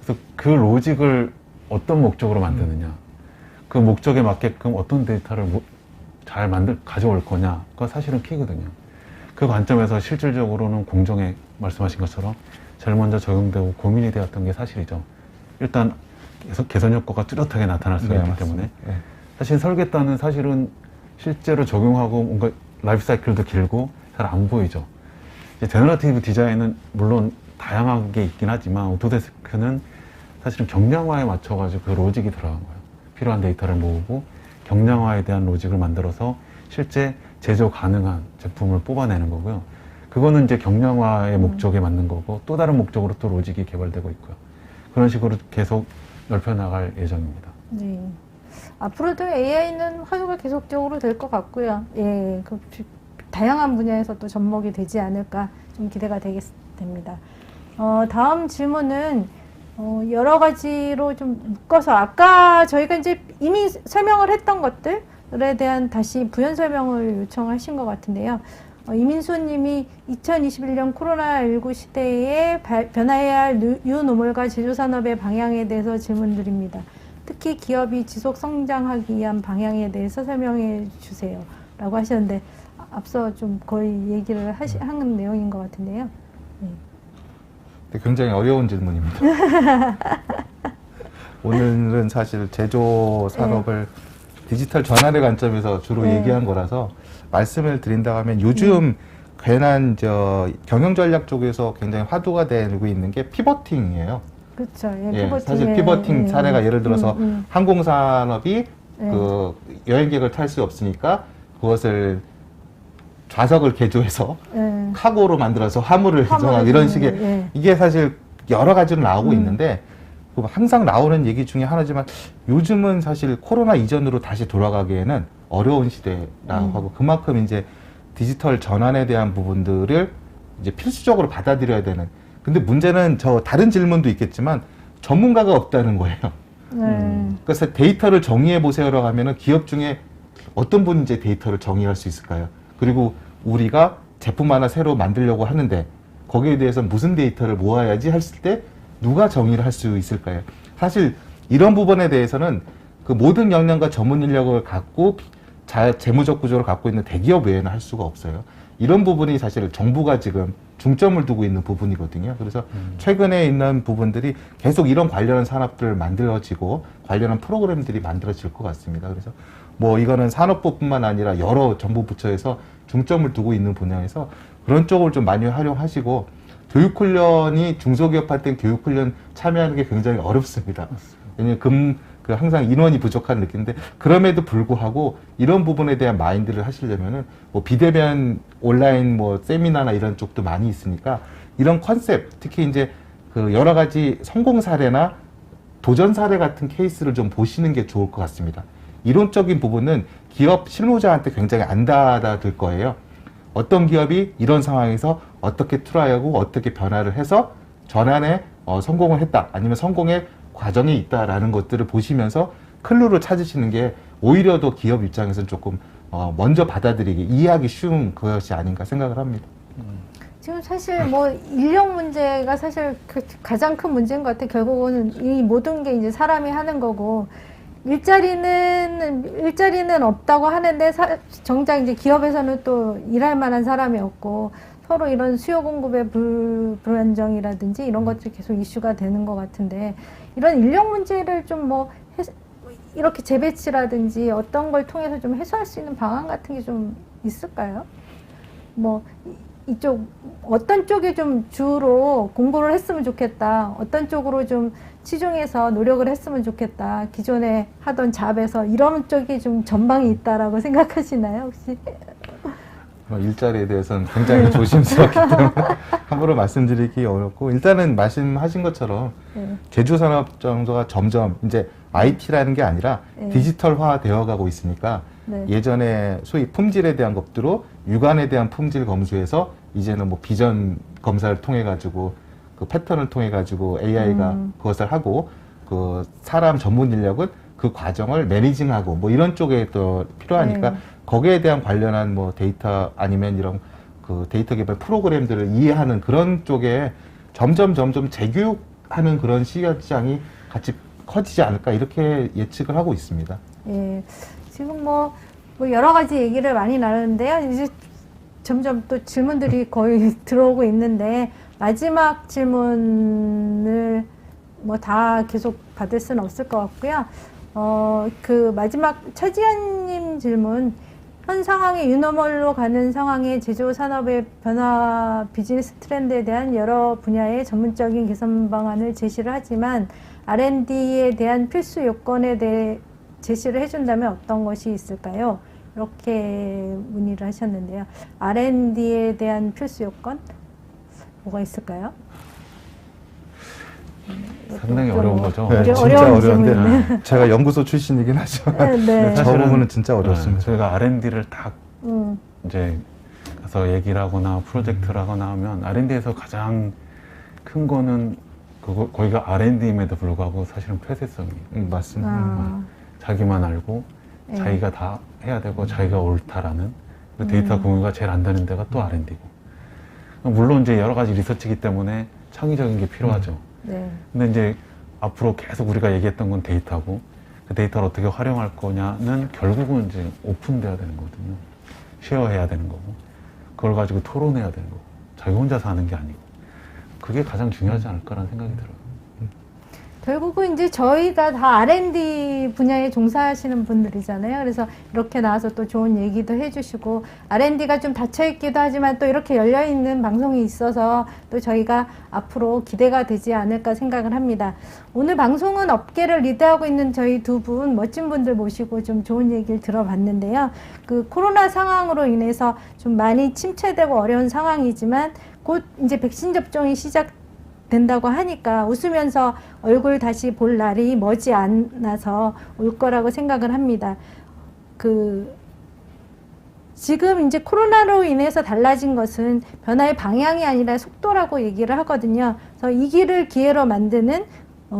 그래서 그 로직을 어떤 목적으로 만드느냐, 그 목적에 맞게끔 어떤 데이터를 잘 가져올 거냐가 사실은 키거든요. 그 관점에서 실질적으로는 공정에 말씀하신 것처럼 제일 먼저 적용되고 고민이 되었던 게 사실이죠. 일단 개선 효과가 뚜렷하게 나타날 수가 있기 때문에 네. 사실 설계단은 사실은 실제로 적용하고 뭔가 라이프 사이클도 길고 잘 안 보이죠. 이제 제너러티브 디자인은 물론 다양한 게 있긴 하지만 오토데스크는 사실은 경량화에 맞춰가지고 그 로직이 들어간 거예요. 필요한 데이터를 모으고 경량화에 대한 로직을 만들어서 실제 제조 가능한 제품을 뽑아내는 거고요. 그거는 이제 경량화의 목적에 맞는 거고 또 다른 목적으로 또 로직이 개발되고 있고요. 그런 식으로 계속 넓혀나갈 예정입니다. 네. 앞으로도 AI는 활용이 계속적으로 될 것 같고요. 예, 다양한 분야에서 또 접목이 되지 않을까 좀 기대가 됩니다. 다음 질문은 여러 가지로 좀 묶어서 아까 저희가 이제 이미 설명을 했던 것들에 대한 다시 부연 설명을 요청하신 것 같은데요. 이민수 님이 2021년 코로나19 시대에 변화해야 할 유노멀과 제조산업의 방향에 대해서 질문드립니다. 특히 기업이 지속 성장하기 위한 방향에 대해서 설명해 주세요. 라고 하셨는데 앞서 좀 거의 얘기를 하는 내용인 것 같은데요. 네. 굉장히 어려운 질문입니다. 오늘은 사실 제조 산업을 디지털 전환의 관점에서 주로 얘기한 거라서 말씀을 드린다고 하면 요즘 괜한 경영 전략 쪽에서 굉장히 화두가 되고 있는 게 피버팅이에요. 그렇죠. 사실 피버팅 사례가 예를 들어서 항공산업이 그 여행객을 탈 수 없으니까 그것을 좌석을 개조해서 카고로 만들어서 화물을 이동하고 이런 식의 이게 사실 여러 가지로 나오고 있는데 항상 나오는 얘기 중에 하나지만 요즘은 사실 코로나 이전으로 다시 돌아가기에는 어려운 시대라고 하고 그만큼 이제 디지털 전환에 대한 부분들을 이제 필수적으로 받아들여야 되는. 근데 문제는 다른 질문도 있겠지만 전문가가 없다는 거예요. 그래서 데이터를 정의해 보세요라고 하면은 기업 중에 어떤 분이 이제 데이터를 정의할 수 있을까요? 그리고 우리가 제품 하나 새로 만들려고 하는데 거기에 대해서 무슨 데이터를 모아야지 했을 때 누가 정의를 할 수 있을까요? 사실 이런 부분에 대해서는 그 모든 역량과 전문 인력을 갖고 재무적 구조를 갖고 있는 대기업 외에는 할 수가 없어요. 이런 부분이 사실 정부가 지금 중점을 두고 있는 부분이거든요. 그래서 최근에 있는 부분들이 계속 이런 관련한 산업들을 만들어지고 관련한 프로그램들이 만들어질 것 같습니다. 그래서 뭐 이거는 산업부뿐만 아니라 여러 정부 부처에서 중점을 두고 있는 분야에서 그런 쪽을 좀 많이 활용하시고 교육훈련이 중소기업 할 땐 교육훈련 참여하는 게 굉장히 어렵습니다. 왜냐면 항상 인원이 부족한 느낌인데 그럼에도 불구하고 이런 부분에 대한 마인드를 하시려면은 뭐 비대면 온라인 뭐 세미나나 이런 쪽도 많이 있으니까 이런 컨셉 특히 이제 그 여러 가지 성공 사례나 도전 사례 같은 케이스를 좀 보시는 게 좋을 것 같습니다. 이론적인 부분은 기업 실무자한테 굉장히 안 닿아들 거예요. 어떤 기업이 이런 상황에서 어떻게 트라이하고 어떻게 변화를 해서 전환에 성공을 했다 아니면 성공의 과정이 있다라는 것들을 보시면서 클루를 찾으시는 게 오히려 더 기업 입장에서는 조금 먼저 받아들이기 이해하기 쉬운 것이 아닌가 생각을 합니다. 지금 사실 뭐 인력 문제가 사실 가장 큰 문제인 것 같아요. 결국은 이 모든 게 이제 사람이 하는 거고 일자리는 없다고 하는데 정작 이제 기업에서는 또 일할 만한 사람이 없고 서로 이런 수요 공급의 불안정이라든지 이런 것들이 계속 이슈가 되는 것 같은데 이런 인력 문제를 좀 뭐 이렇게 재배치라든지 어떤 걸 통해서 좀 해소할 수 있는 방안 같은 게 좀 있을까요? 뭐 이쪽 어떤 쪽에 좀 주로 공부를 했으면 좋겠다. 어떤 쪽으로 좀 치중해서 노력을 했으면 좋겠다. 기존에 하던 잡에서 이런 쪽이 좀 전망이 있다라고 생각하시나요, 혹시? 일자리에 대해서는 굉장히 조심스럽기 때문에 함부로 말씀드리기 어렵고 일단은 말씀하신 것처럼 제조산업 정도가 점점 이제 IT라는 게 아니라 네. 디지털화 되어 가고 있으니까 네. 예전에 소위 품질에 대한 것들로 육안에 대한 품질 검수에서 이제는 뭐 비전 검사를 통해 가지고 그 패턴을 통해 가지고 AI가 그것을 하고 그 사람 전문 인력은 그 과정을 매니징하고 뭐 이런 쪽에 또 필요하니까 네. 거기에 대한 관련한 뭐 데이터 아니면 이런 그 데이터 개발 프로그램들을 이해하는 그런 쪽에 점점 재교육하는 그런 시장이 같이 커지지 않을까 이렇게 예측을 하고 있습니다. 예, 지금 뭐 여러 가지 얘기를 많이 나누는데요. 이제 점점 또 질문들이 거의 들어오고 있는데 마지막 질문을 뭐 다 계속 받을 수는 없을 것 같고요. 그 마지막 최지현님 질문. 현 상황의 유노멀로 가는 상황의 제조 산업의 변화 비즈니스 트렌드에 대한 여러 분야의 전문적인 개선 방안을 제시를 하지만 R&D에 대한 필수 요건에 대해 제시를 해준다면 어떤 것이 있을까요? 이렇게 문의를 하셨는데요. R&D에 대한 필수 요건? 뭐가 있을까요? 상당히 어려운 거죠. 네, 진짜 어려운 어려운데 질문이네. 제가 연구소 출신이긴 하죠. 네, 네. 저 부분은 진짜 어렵습니다. 저희가 R&D를 딱 음, 이제 가서 얘기를 하거나 프로젝트를 하거나 하면 R&D에서 가장 큰 거는 거기가 R&D임에도 불구하고 사실은 폐쇄성이에요. 맞습니다. 아, 자기만 알고 네. 자기가 다 해야 되고 자기가 옳다라는 그 데이터 공유가 제일 안 되는 데가 또 R&D고 물론 이제 여러 가지 리서치이기 때문에 창의적인 게 필요하죠. 네. 근데 이제 앞으로 계속 우리가 얘기했던 건 데이터고 그 데이터를 어떻게 활용할 거냐는 결국은 이제 오픈돼야 되는 거거든요. 쉐어해야 되는 거고 그걸 가지고 토론해야 되는 거고 자기 혼자서 하는 게 아니고 그게 가장 중요하지 않을까라는 생각이 들어요. 결국은 이제 저희가 다 R&D 분야에 종사하시는 분들이잖아요. 그래서 이렇게 나와서 또 좋은 얘기도 해주시고 R&D가 좀 닫혀있기도 하지만 또 이렇게 열려있는 방송이 있어서 또 저희가 앞으로 기대가 되지 않을까 생각을 합니다. 오늘 방송은 업계를 리드하고 있는 저희 두 분 멋진 분들 모시고 좀 좋은 얘기를 들어봤는데요. 그 코로나 상황으로 인해서 좀 많이 침체되고 어려운 상황이지만 곧 이제 백신 접종이 된다고 하니까 웃으면서 얼굴 다시 볼 날이 머지 않아서 올 거라고 생각을 합니다. 지금 이제 코로나로 인해서 달라진 것은 변화의 방향이 아니라 속도라고 얘기를 하거든요. 그래서 이 길을 기회로 만드는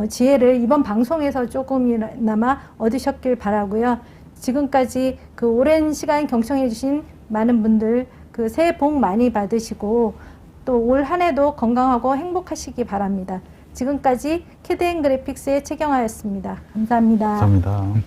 지혜를 이번 방송에서 조금이나마 얻으셨길 바라고요. 지금까지 그 오랜 시간 경청해 주신 많은 분들 새해 복 많이 받으시고 또 올 한 해도 건강하고 행복하시기 바랍니다. 지금까지 캐드앤그래픽스의 최경아였습니다. 감사합니다. 감사합니다.